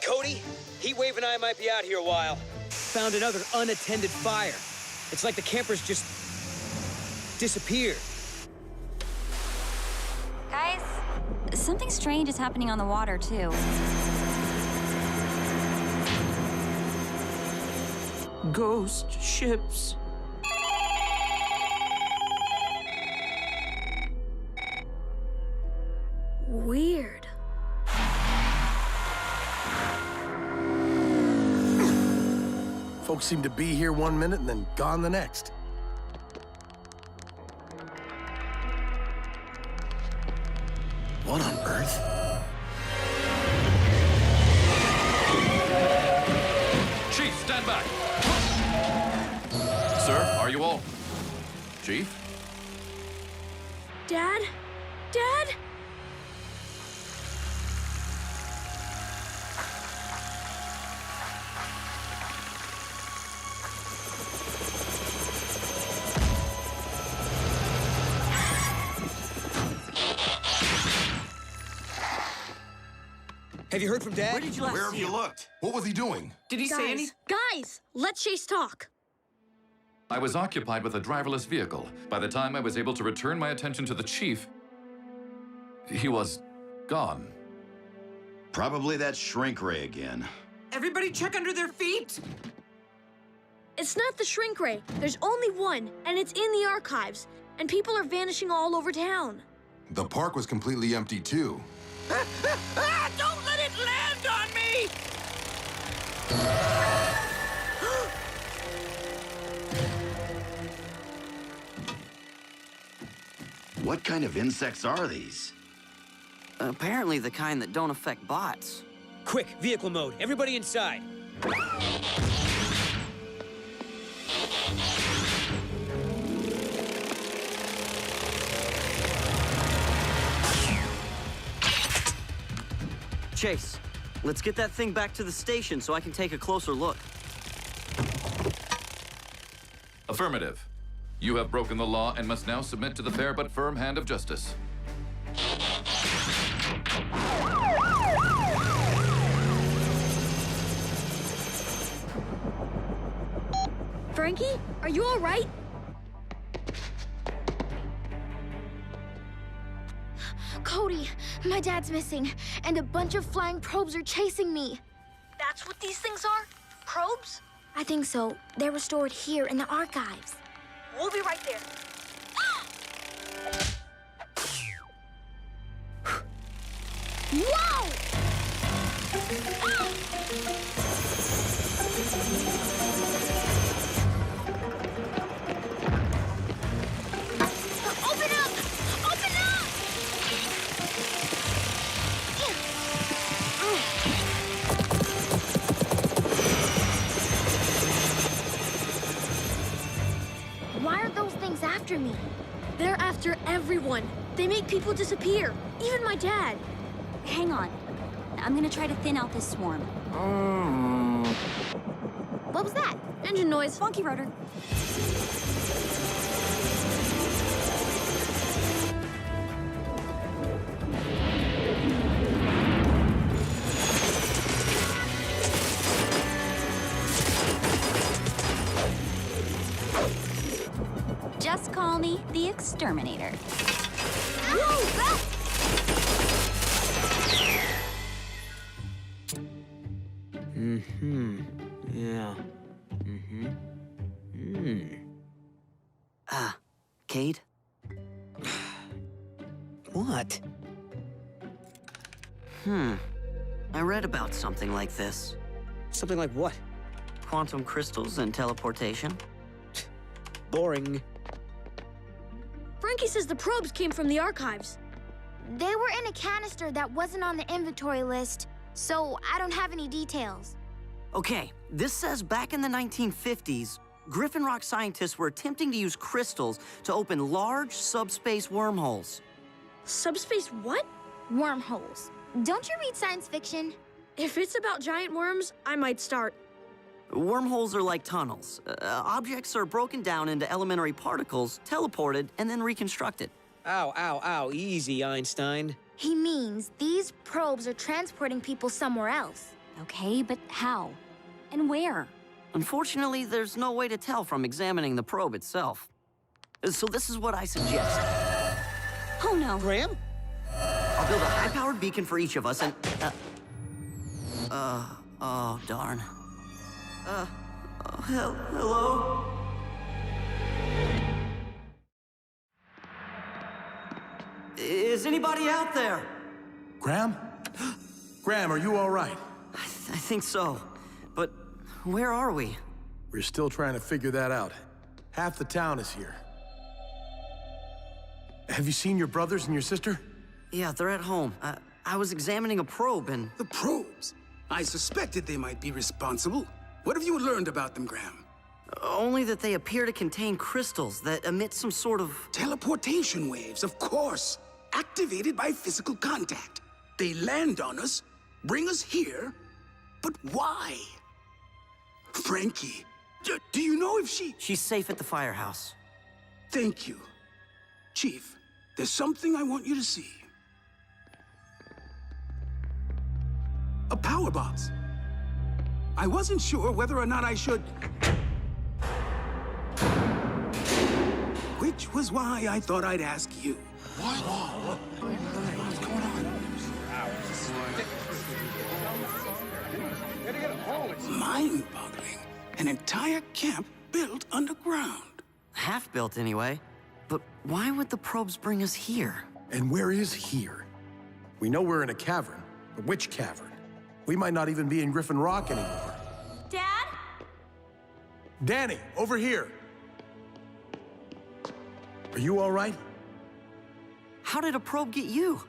Cody, Heatwave and I might be out here a while. Found another unattended fire. It's like the campers just disappeared. Guys, something strange is happening on the water, too. Ghost ships. Weird. Folks seem to be here 1 minute and then gone the next. What on earth? Chief, stand back! Sir, are you all... Chief? Dad? Dad? Have you heard from Dad? Where did you last Where have see you him? looked? What was he doing? Did he say anything? Guys, let Chase talk. I was occupied with a driverless vehicle. By the time I was able to return my attention to the chief, he was gone. Probably that shrink ray again. Everybody check under their feet! It's not the shrink ray. There's only one, and it's in the archives. And people are vanishing all over town. The park was completely empty, too. Don't let it land on me! What kind of insects are these? Apparently the kind that don't affect bots. Quick, vehicle mode. Everybody inside. Chase, let's get that thing back to the station so I can take a closer look. Affirmative. You have broken the law and must now submit to the fair but firm hand of justice. Frankie, are you all right? Cody, my dad's missing, and a bunch of flying probes are chasing me. That's what these things are? Probes? I think so. They were stored here in the archives. We'll be right there. Whoa! Open up! Open up! Why are those things after me? They're after everyone. They make people disappear. Even my dad. Hang on. I'm gonna try to thin out this swarm. What was that? Engine noise. Funky rotor. Just call me the Exterminator. Yeah. Cade? What? I read about something like this. Something like what? Quantum crystals and teleportation. Boring. Frankie says the probes came from the archives. They were in a canister that wasn't on the inventory list, so I don't have any details. Okay, this says back in the 1950s, Griffin Rock scientists were attempting to use crystals to open large subspace wormholes. Subspace what? Wormholes. Don't you read science fiction? If it's about giant worms, I might start. Wormholes are like tunnels. Objects are broken down into elementary particles, teleported, and then reconstructed. Ow, ow, ow. Easy, Einstein. He means these probes are transporting people somewhere else. okay, but how? And where? Unfortunately, there's no way to tell from examining the probe itself. So this is what I suggest. Oh no. Graham? I'll build a high-powered beacon for each of us and... oh, darn. Hello? Is anybody out there? Graham? Graham, are you all right? I think so. But where are we? We're still trying to figure that out. Half the town is here. Have you seen your brothers and your sister? Yeah, they're at home. I was examining a probe and... The probes? I suspected they might be responsible. What have you learned about them, Graham? Only that they appear to contain crystals that emit some sort of... Teleportation waves, of course. Activated by physical contact. They land on us, bring us here, but why? Frankie, do you know if she... She's safe at the firehouse. Thank you. Chief, there's something I want you to see. A power box. I wasn't sure whether or not I should... Which was why I thought I'd ask you. What? What's going on? Mind-boggling. An entire camp built underground. Half built, anyway. But why would the probes bring us here? And where is here? We know we're in a cavern, but which cavern? We might not even be in Griffin Rock anymore. Dad? Danny, over here. Are you all right? How did a probe get you?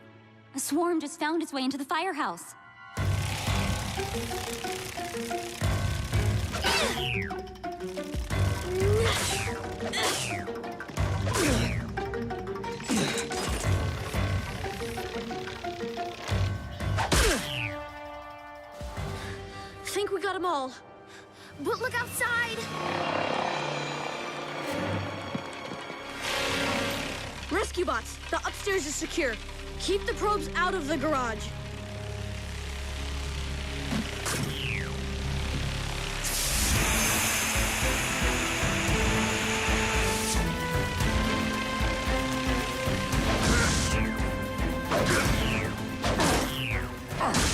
A swarm just found its way into the firehouse. Think we got them all. But look outside! Rescue bots, the upstairs is secure. Keep the probes out of the garage.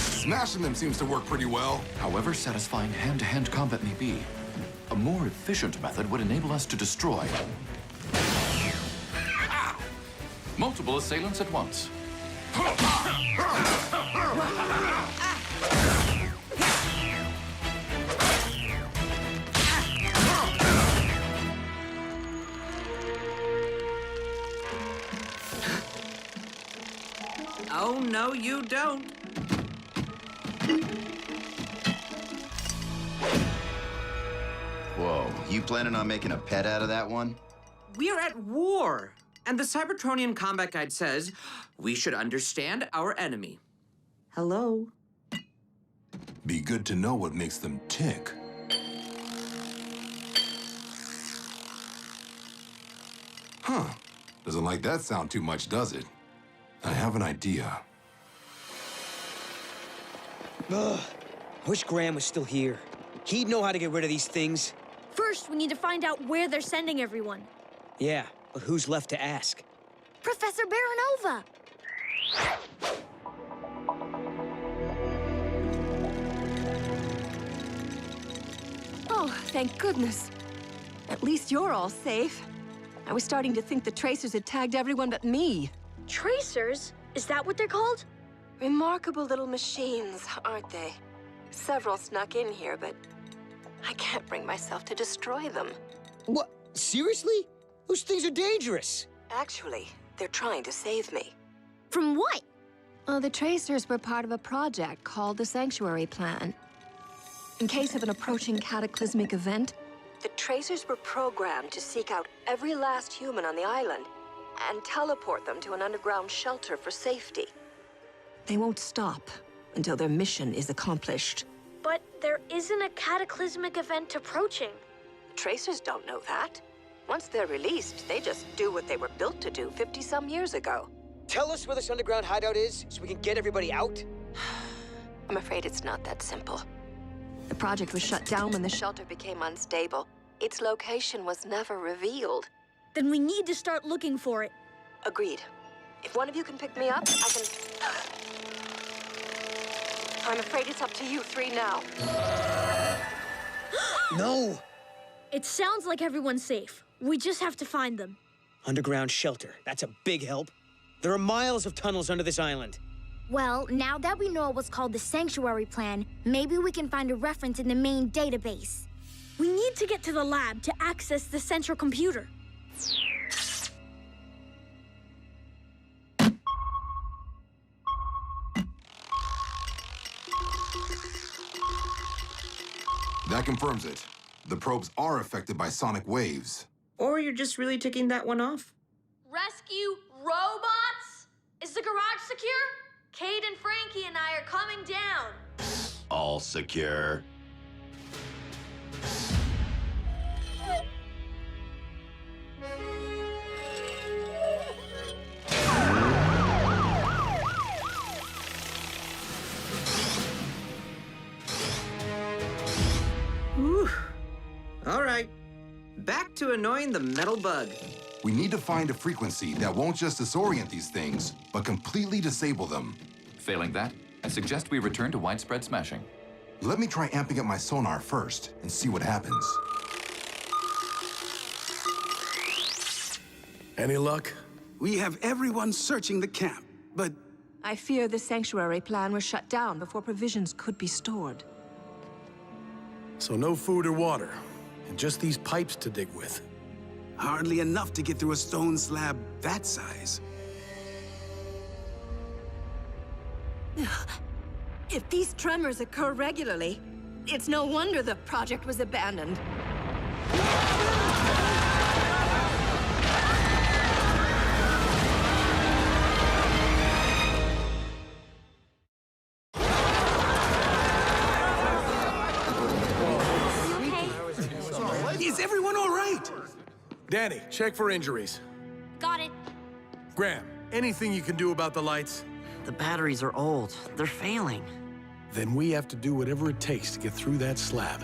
Smashing them seems to work pretty well. However satisfying hand-to-hand combat may be, a more efficient method would enable us to destroy multiple assailants at once. Oh, no, you don't. Whoa, you planning on making a pet out of that one? We are at war, and the Cybertronian combat guide says we should understand our enemy. Hello? Be good to know what makes them tick. Huh. Doesn't like that sound too much, does it? I have an idea. Ugh. I wish Graham was still here. He'd know how to get rid of these things. First, we need to find out where they're sending everyone. Yeah, but who's left to ask? Professor Baranova! Oh, thank goodness. At least you're all safe. I was starting to think the tracers had tagged everyone but me. Tracers? Is that what they're called? Remarkable little machines, aren't they? Several snuck in here, but I can't bring myself to destroy them. What? Seriously? Those things are dangerous. Actually, they're trying to save me. From what? Well, the tracers were part of a project called the Sanctuary Plan. In case of an approaching cataclysmic event, the tracers were programmed to seek out every last human on the island and teleport them to an underground shelter for safety. They won't stop until their mission is accomplished. But there isn't a cataclysmic event approaching. The tracers don't know that. Once they're released, they just do what they were built to do 50-some years ago. Tell us where this underground hideout is so we can get everybody out. I'm afraid it's not that simple. The project was shut down when the shelter became unstable. Its location was never revealed. Then we need to start looking for it. Agreed. If one of you can pick me up, I can... I'm afraid it's up to you three now. No! It sounds like everyone's safe. We just have to find them. Underground shelter. That's a big help. There are miles of tunnels under this island. Well, now that we know what's called the Sanctuary Plan, maybe we can find a reference in the main database. We need to get to the lab to access the central computer. That confirms it. The probes are affected by sonic waves. Or you're just really ticking that one off. Rescue robots? Is the garage secure? Cade and Frankie and I are coming down. All secure. Whew. All right. Back to annoying the metal bug. We need to find a frequency that won't just disorient these things, but completely disable them. Failing that, I suggest we return to widespread smashing. Let me try amping up my sonar first and see what happens. Any luck? We have everyone searching the camp, but... I fear the Sanctuary Plan was shut down before provisions could be stored. So no food or water, and just these pipes to dig with. Hardly enough to get through a stone slab that size. If these tremors occur regularly, it's no wonder the project was abandoned. Is everyone all right? Danny, check for injuries. Got it. Graham, anything you can do about the lights? The batteries are old. They're failing. Then we have to do whatever it takes to get through that slab.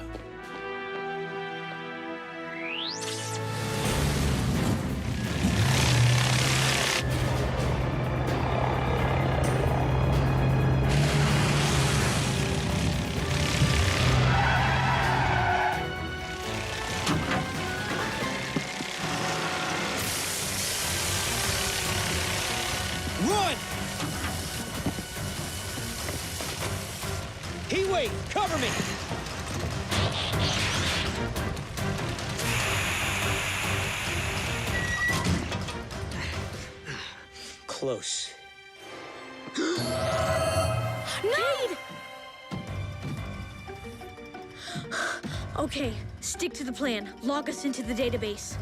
Run! Heatwave, cover me! Close. Cade! Okay, stick to the plan. Log us into the database.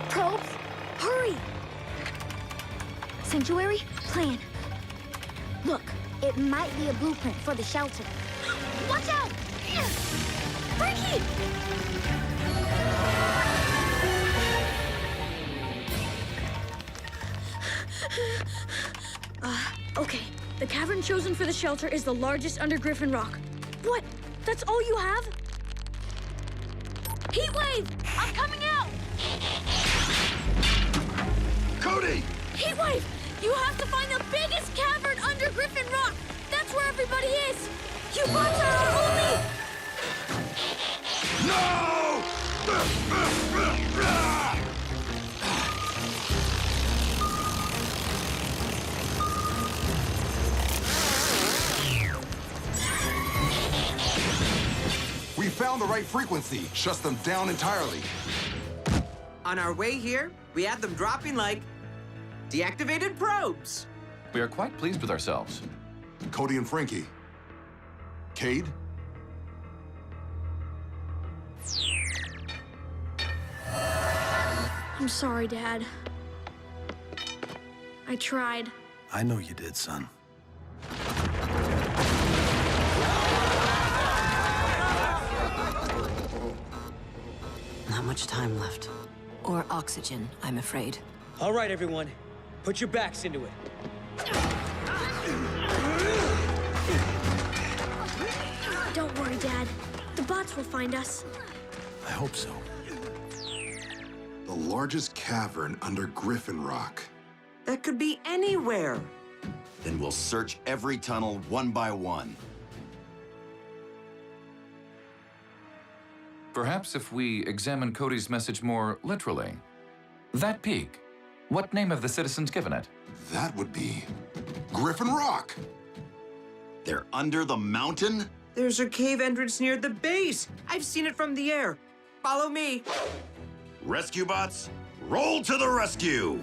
Probes, hurry! Sanctuary Plan. Look, it might be a blueprint for the shelter. Watch out! Frankie! Okay. The cavern chosen for the shelter is the largest under Griffin Rock. What? That's all you have? Heatwave! I'm coming out! Cody! Heatwave! You have to find the biggest cavern under Griffin Rock! That's where everybody is! You bots are our only... No! We found the right frequency. Shuts them down entirely. On our way here, we had them dropping like deactivated probes. We are quite pleased with ourselves. Cody and Frankie. Cade? I'm sorry, Dad. I tried. I know you did, son. much time left. Or oxygen, I'm afraid. All right, everyone. Put your backs into it. Don't worry, Dad. The bots will find us. I hope so. The largest cavern under Griffin Rock. That could be anywhere. Then we'll search every tunnel one by one. Perhaps if we examine Cody's message more literally. That peak, what name have the citizens given it? That would be Griffin Rock. They're under the mountain? There's a cave entrance near the base. I've seen it from the air. Follow me. Rescue bots, roll to the rescue!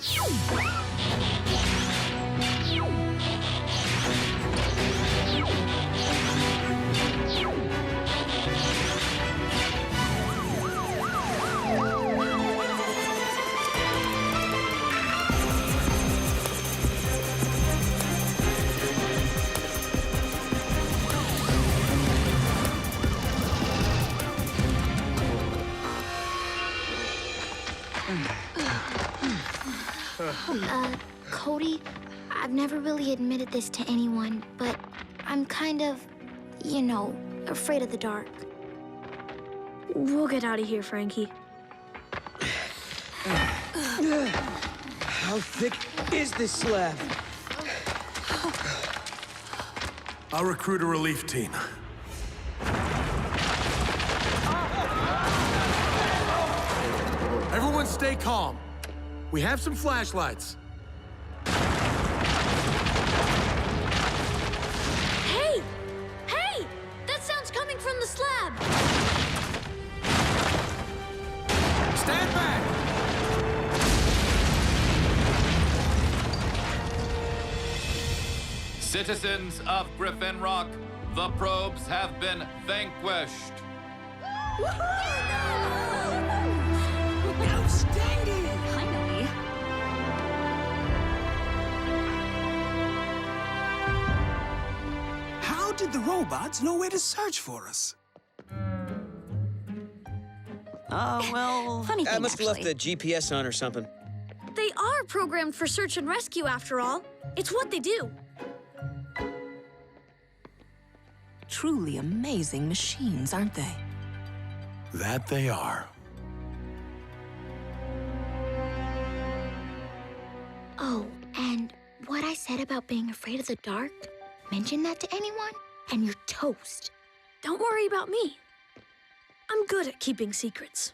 Cody, I've never really admitted this to anyone, but I'm kind of, you know, afraid of the dark. We'll get out of here, Frankie. How thick is this slab? I'll recruit a relief team. Everyone stay calm. We have some flashlights. Hey! Hey! That sound's coming from the slab! Stand back! Citizens of Griffin Rock, the probes have been vanquished. Outstanding! Finally. How did the robots know where to search for us? Well... Funny I thing, must have left actually. the GPS on or something. They are programmed for search and rescue, after all. It's what they do. Truly amazing machines, aren't they? That they are. Oh, and what I said about being afraid of the dark, mention that to anyone, and you're toast. Don't worry about me. I'm good at keeping secrets.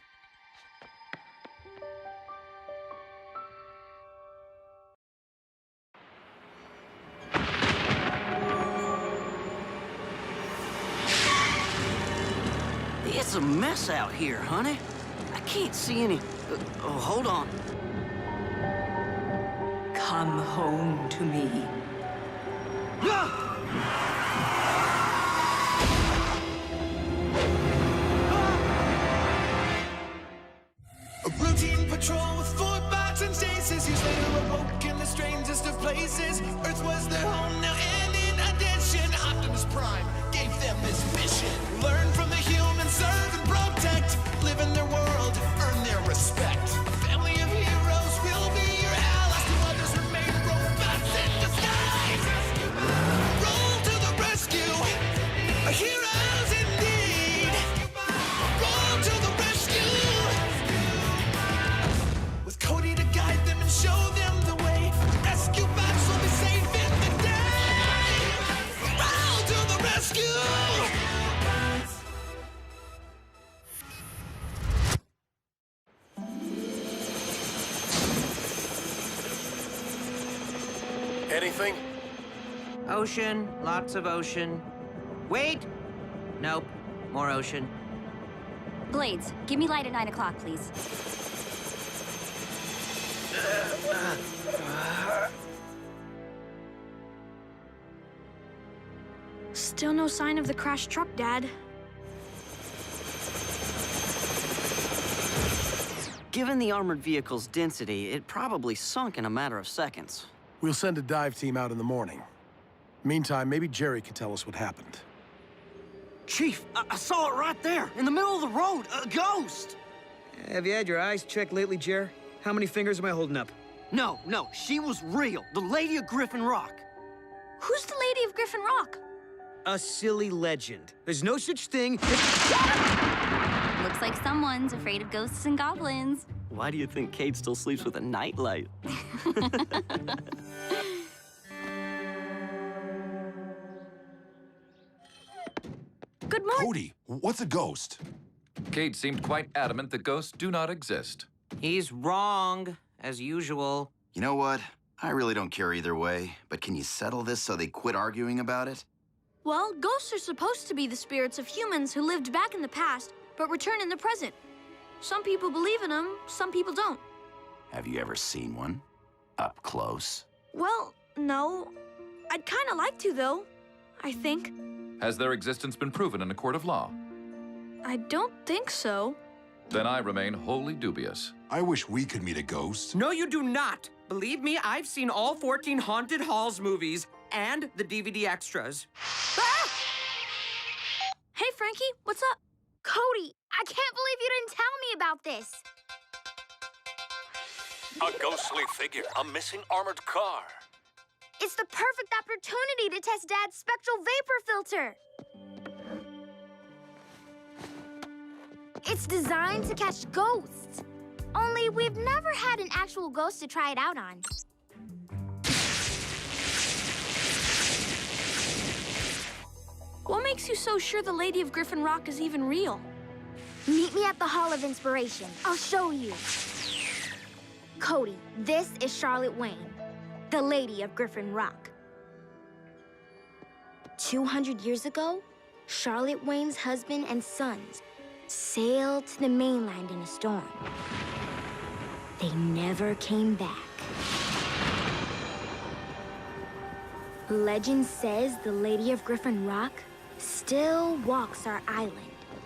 It's a mess out here, honey. I can't see any... oh, hold on. Come home to me. A routine patrol with 4 bots and stasis. Years later awoke in the strangest of places. Earth was their home now, and in addition, Optimus Prime gave them this mission. Learn from the humans, serve and protect. Live in their world, earn their respect. A family of heroes will be your allies. To others remain robots in disguise. Roll to the rescue. Heroes indeed. Roll to the rescue. With Cody to guide them and show them the way. Rescue bots will be safe in the day. Roll to the rescue. Anything? Ocean, lots of ocean. Wait! Nope, more ocean. Blades, give me light at 9 o'clock, please. Still no sign of the crashed truck, Dad. Given the armored vehicle's density, it probably sunk in a matter of seconds. We'll send a dive team out in the morning. Meantime, maybe Jerry can tell us what happened. Chief, I saw it right there, in the middle of the road, a ghost! Have you had your eyes checked lately, Jer? How many fingers am I holding up? No, she was real. The Lady of Griffin Rock. Who's the Lady of Griffin Rock? A silly legend. There's no such thing Looks like someone's afraid of ghosts and goblins. Why do you think Kate still sleeps with a nightlight? Good morning. Cody, what's a ghost? Cade seemed quite adamant that ghosts do not exist. He's wrong, as usual. You know what? I really don't care either way, but can you settle this so they quit arguing about it? Well, ghosts are supposed to be the spirits of humans who lived back in the past, but return in the present. Some people believe in them, some people don't. Have you ever seen one? Up close? Well, no. I'd kind of like to, though. I think. Has their existence been proven in a court of law? I don't think so. Then I remain wholly dubious. I wish we could meet a ghost. No, you do not. Believe me, I've seen all 14 Haunted Halls movies and the DVD extras. Ah! Hey, Frankie, what's up? Cody, I can't believe you didn't tell me about this. A ghostly figure, a missing armored car. It's the perfect opportunity to test Dad's spectral vapor filter. It's designed to catch ghosts. Only we've never had an actual ghost to try it out on. What makes you so sure the Lady of Griffin Rock is even real? Meet me at the Hall of Inspiration. I'll show you. Cody, this is Charlotte Wayne, the Lady of Griffin Rock. 200 years ago, Charlotte Wayne's husband and sons sailed to the mainland in a storm. They never came back. Legend says the Lady of Griffin Rock still walks our island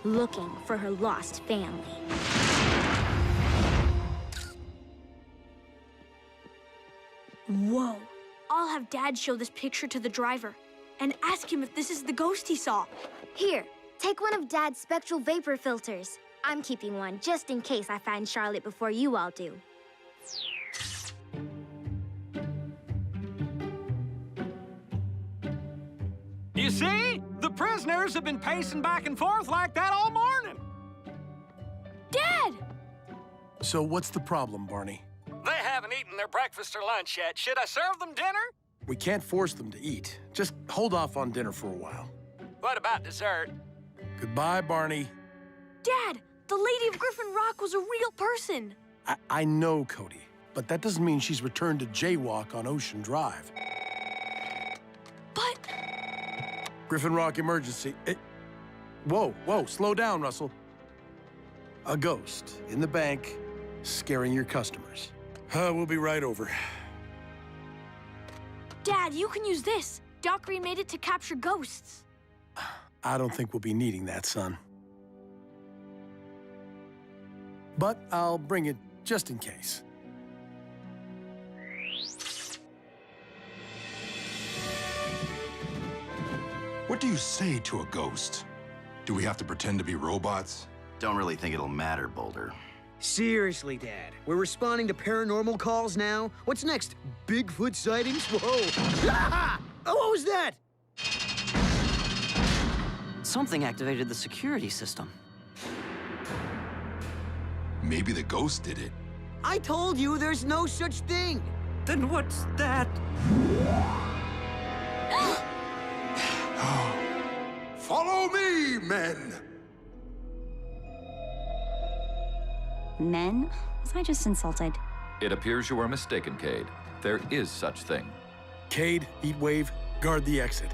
looking for her lost family. Whoa. I'll have Dad show this picture to the driver and ask him if this is the ghost he saw. Here, take one of Dad's spectral vapor filters. I'm keeping one just in case I find Charlotte before you all do. You see? The prisoners have been pacing back and forth like that all morning. Dad! So what's the problem, Barney? They haven't eaten their breakfast or lunch yet. Should I serve them dinner? We can't force them to eat. Just hold off on dinner for a while. What about dessert? Goodbye, Barney. Dad, the Lady of Griffin Rock was a real person. I know, Cody, but that doesn't mean she's returned to jaywalk on Ocean Drive. But... Griffin Rock emergency. Whoa, slow down, Russell. A ghost in the bank, scaring your customers. We'll be right over. Dad, you can use this. Doc remade it to capture ghosts. I don't think we'll be needing that, son. But I'll bring it just in case. What do you say to a ghost? Do we have to pretend to be robots? Don't really think it'll matter, Boulder. Seriously, Dad. We're responding to paranormal calls now? What's next? Bigfoot sightings? Whoa! Ah! Oh, what was that? Something activated the security system. Maybe the ghost did it. I told you there's no such thing. Then what's that? Follow me, men! Men? Was I just insulted? It appears you are mistaken, Cade. There is such thing. Cade, Heatwave, guard the exit.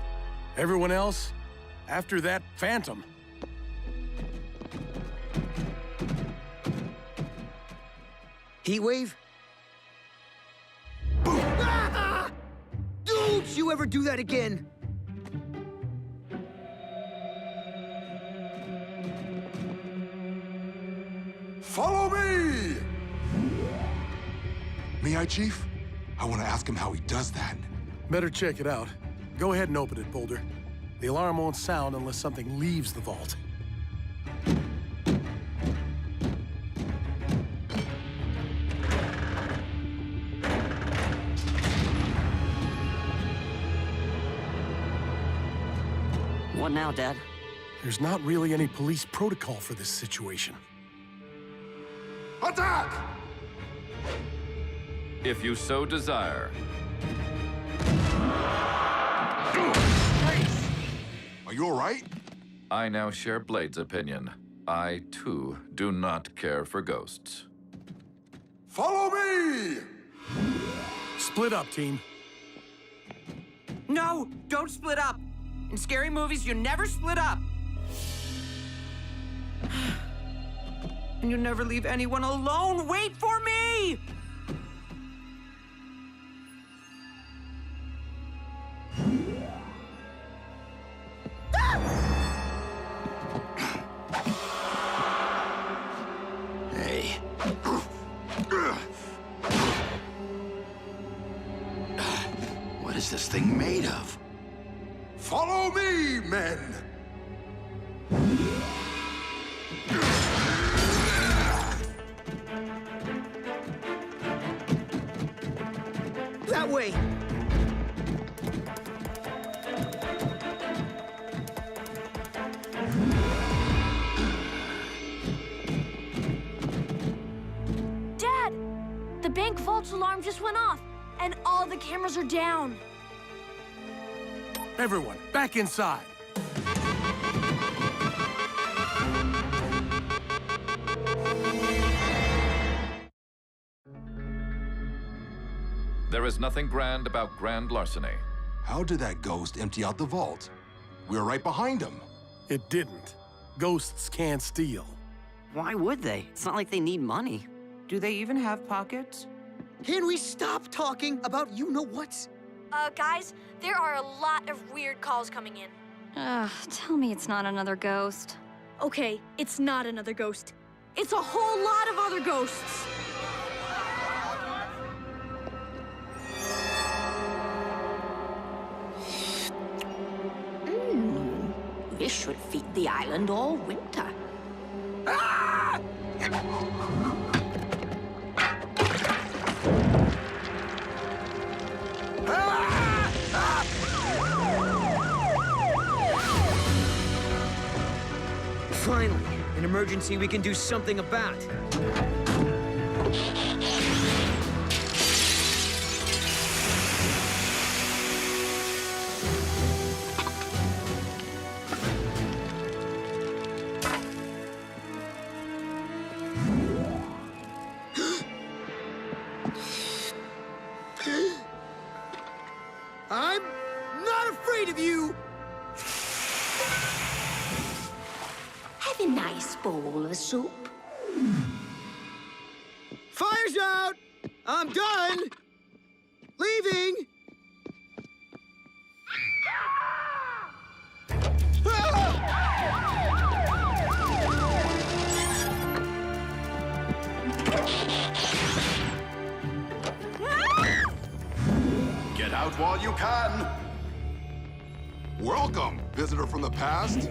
Everyone else, after that phantom. Heatwave? Boom! Ah! Don't you ever do that again! Follow me! May I, Chief? I want to ask him how he does that. Better check it out. Go ahead and open it, Boulder. The alarm won't sound unless something leaves the vault. What now, Dad? There's not really any police protocol for this situation. Attack! If you so desire. Are you all right? I now share Blade's opinion. I, too, do not care for ghosts. Follow me! Split up, team. No, don't split up. In scary movies, you never split up. And you never leave anyone alone. Wait for me! Hey. What is this thing made of? Follow me, men! That way! Dad! The bank vault's alarm just went off, and all the cameras are down. Everyone, back inside. There is nothing grand about grand larceny. How did that ghost empty out the vault? We were right behind him. It didn't. Ghosts can't steal. Why would they? It's not like they need money. Do they even have pockets? Can we stop talking about you-know-whats? Guys, there are a lot of weird calls coming in. Tell me it's not another ghost. Okay, it's not another ghost. It's a whole lot of other ghosts. This should feed the island all winter. Finally, an emergency we can do something about. I'm not afraid of you! Have a nice bowl of soup. Fire's out! I'm done! Leaving! Get out while you can! Welcome, visitor from the past.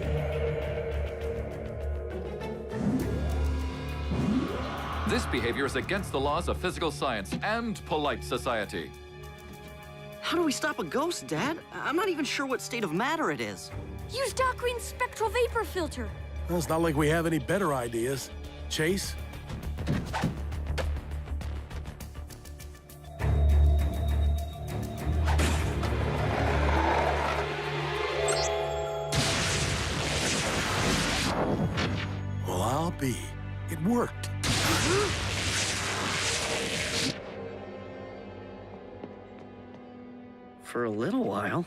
This behavior is against the laws of physical science and polite society. How do we stop a ghost, Dad? I'm not even sure what state of matter it is. Use Doc Green's spectral vapor filter. Well, it's not like we have any better ideas. Chase? Well, I'll be. It worked. For a little while.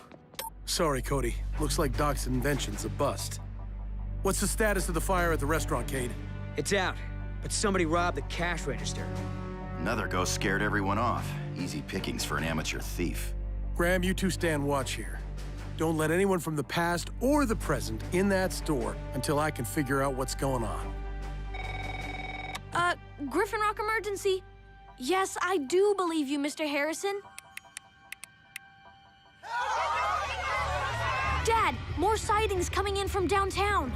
Sorry, Cody. Looks like Doc's invention's a bust. What's the status of the fire at the restaurant, Cade? It's out, but somebody robbed the cash register. Another ghost scared everyone off. Easy pickings for an amateur thief. Graham, you two stand watch here. Don't let anyone from the past or the present in that store until I can figure out what's going on. Griffin Rock emergency. Yes, I do believe you, Mr. Harrison. Dad, more sightings coming in from downtown.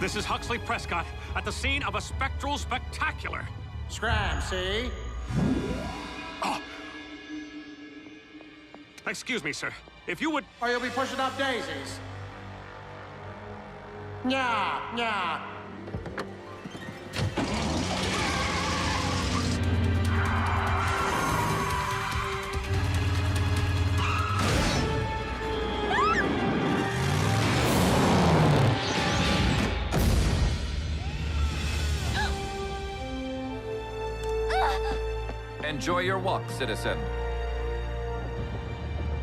This is Huxley Prescott at the scene of a spectral spectacular. Scram, see? Oh. Excuse me, sir. If you would... Or you'll be pushing up daisies. Yeah. Enjoy your walk, citizen.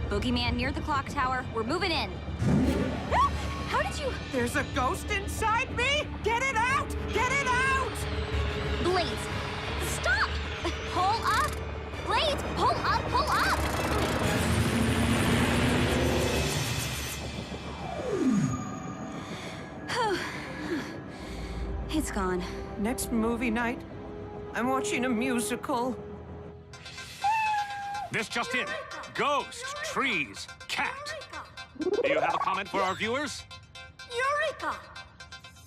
Boogeyman near the clock tower. We're moving in. How did you... There's a ghost inside me? Get it out! Get it out! Blades, stop! Pull up! Blades, pull up, pull up! It's gone. Next movie night, I'm watching a musical. This just in. Ghost, trees, cat. Do you have a comment for our viewers? Eureka!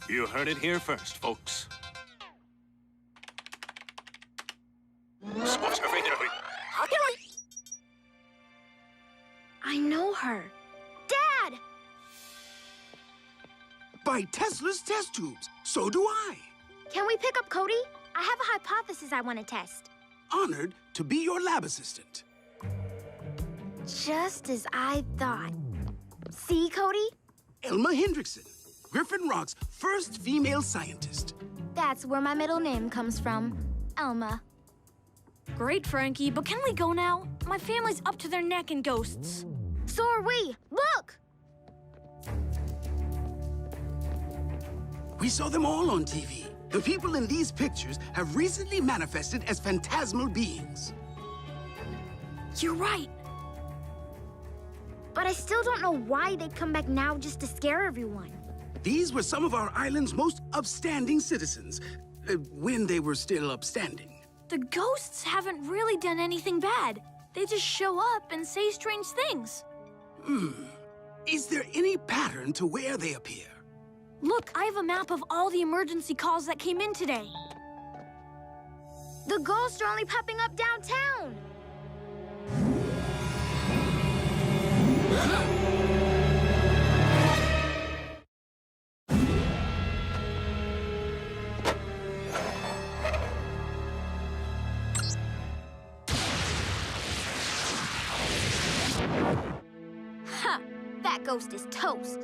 You heard it here first, folks. I know her. Dad! By Tesla's test tubes. So do I. Can we pick up Cody? I have a hypothesis I want to test. Honored to be your lab assistant. Just as I thought. See, Cody? Elma Hendrickson, Griffin Rock's first female scientist. That's where my middle name comes from. Elma. Great, Frankie, but can we go now? My family's up to their neck in ghosts. So are we. Look! We saw them all on TV. The people in these pictures have recently manifested as phantasmal beings. You're right. But I still don't know why they'd come back now just to scare everyone. These were some of our island's most upstanding citizens, when they were still upstanding. The ghosts haven't really done anything bad. They just show up and say strange things. Is there any pattern to where they appear? Look, I have a map of all the emergency calls that came in today. The ghosts are only popping up downtown. Ha! That ghost is toast.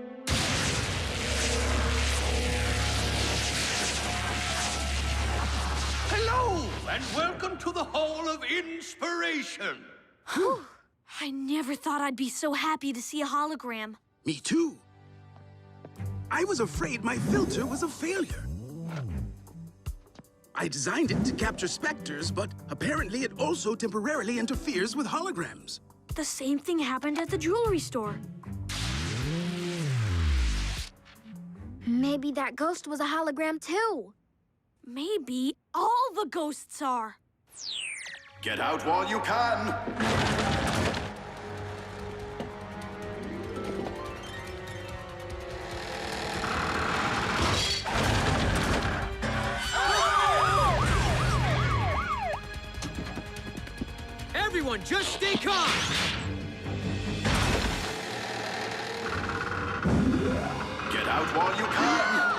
Hello, and welcome to the Hall of Inspiration. I never thought I'd be so happy to see a hologram. Me too. I was afraid my filter was a failure. I designed it to capture specters, but apparently it also temporarily interferes with holograms. The same thing happened at the jewelry store. Maybe that ghost was a hologram too. Maybe all the ghosts are. Get out while you can! Everyone, just stay calm! Get out while you can!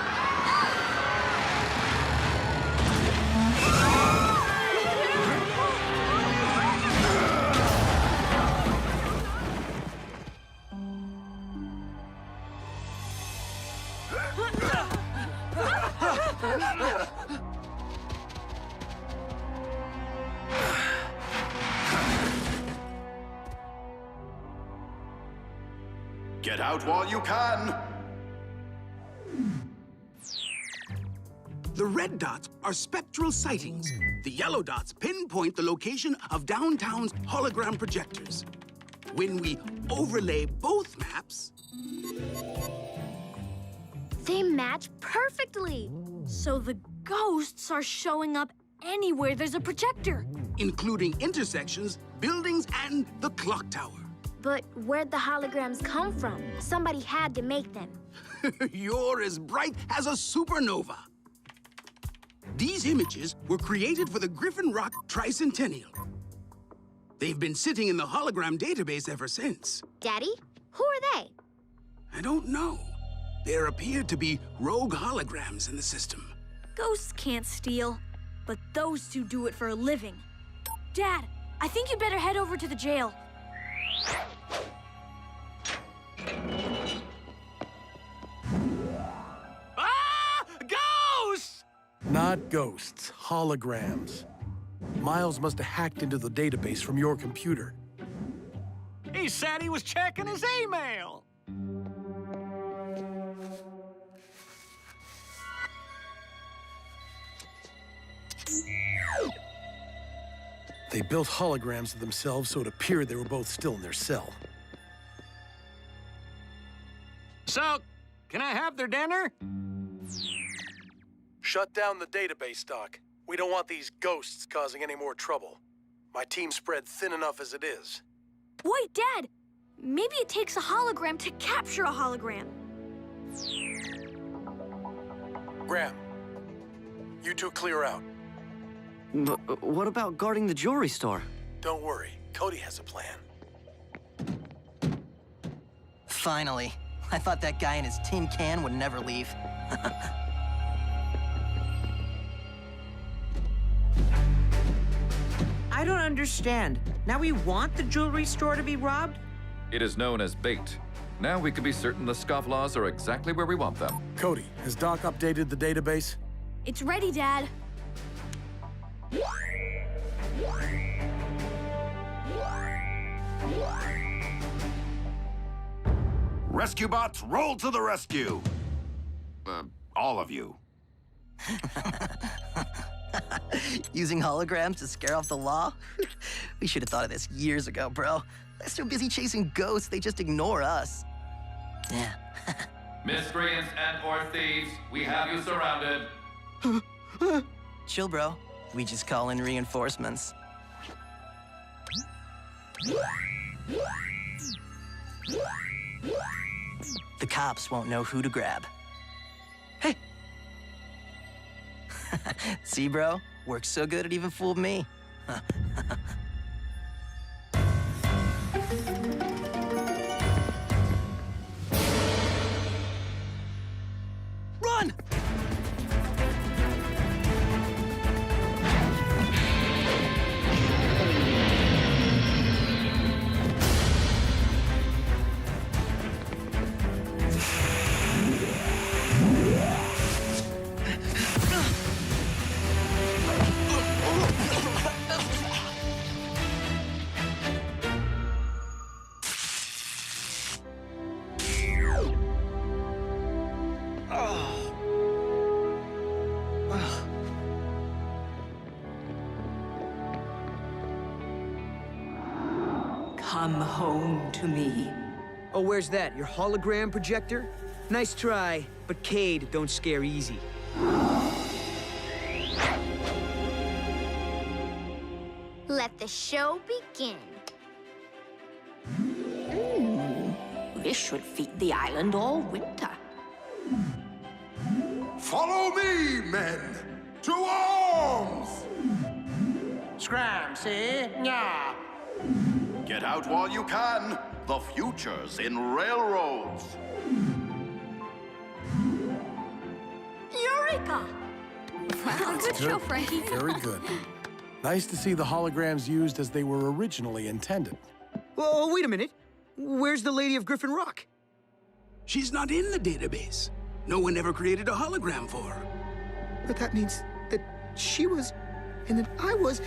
Get out while you can! The red dots are spectral sightings. The yellow dots pinpoint the location of downtown's hologram projectors. When we overlay both maps... They match perfectly. So the ghosts are showing up anywhere there's a projector. including intersections, buildings, and the clock tower. But where'd the holograms come from? Somebody had to make them. You're as bright as a supernova. These images were created for the Griffin Rock Tricentennial. They've been sitting in the hologram database ever since. Daddy? Who are they? I don't know. There appear to be rogue holograms in the system. Ghosts can't steal, but those two do it for a living. Dad, I think you'd better head over to the jail. Ah! Ghosts! Not ghosts, holograms. Miles must have hacked into the database from your computer. He said he was checking his email. They built holograms of themselves so it appeared they were both still in their cell. So, can I have their dinner? Shut down the database, Doc. We don't want these ghosts causing any more trouble. My team's spread thin enough as it is. Wait, Dad! Maybe it takes a hologram to capture a hologram. Graham, you two clear out. But what about guarding the jewelry store? Don't worry, Cody has a plan. Finally. I thought that guy in his tin can would never leave. I don't understand. Now we want the jewelry store to be robbed? It is known as bait. Now we can be certain the scofflaws are exactly where we want them. Cody, has Doc updated the database? It's ready, Dad. Rescue bots, roll to the rescue! All of you. Using holograms to scare off the law? We should have thought of this years ago, bro. They're so busy chasing ghosts, they just ignore us. Yeah. Miscreants and/or thieves, we have you surrounded. Chill, bro. We just call in reinforcements. The cops won't know who to grab. Hey! See, bro? Works so good it even fooled me. Run! Come home to me. Oh, where's that? Your hologram projector? Nice try, but Cade don't scare easy. Let the show begin. This should feed the island all winter. Follow me, men! To arms! Scram, see? Yeah. Get out while you can. The future's in railroads. Eureka! Wow, good show, Frankie. Very good. Nice to see the holograms used as they were originally intended. Oh, wait a minute. Where's the Lady of Griffin Rock? She's not in the database. No one ever created a hologram for her. But that means that she was, and that I was...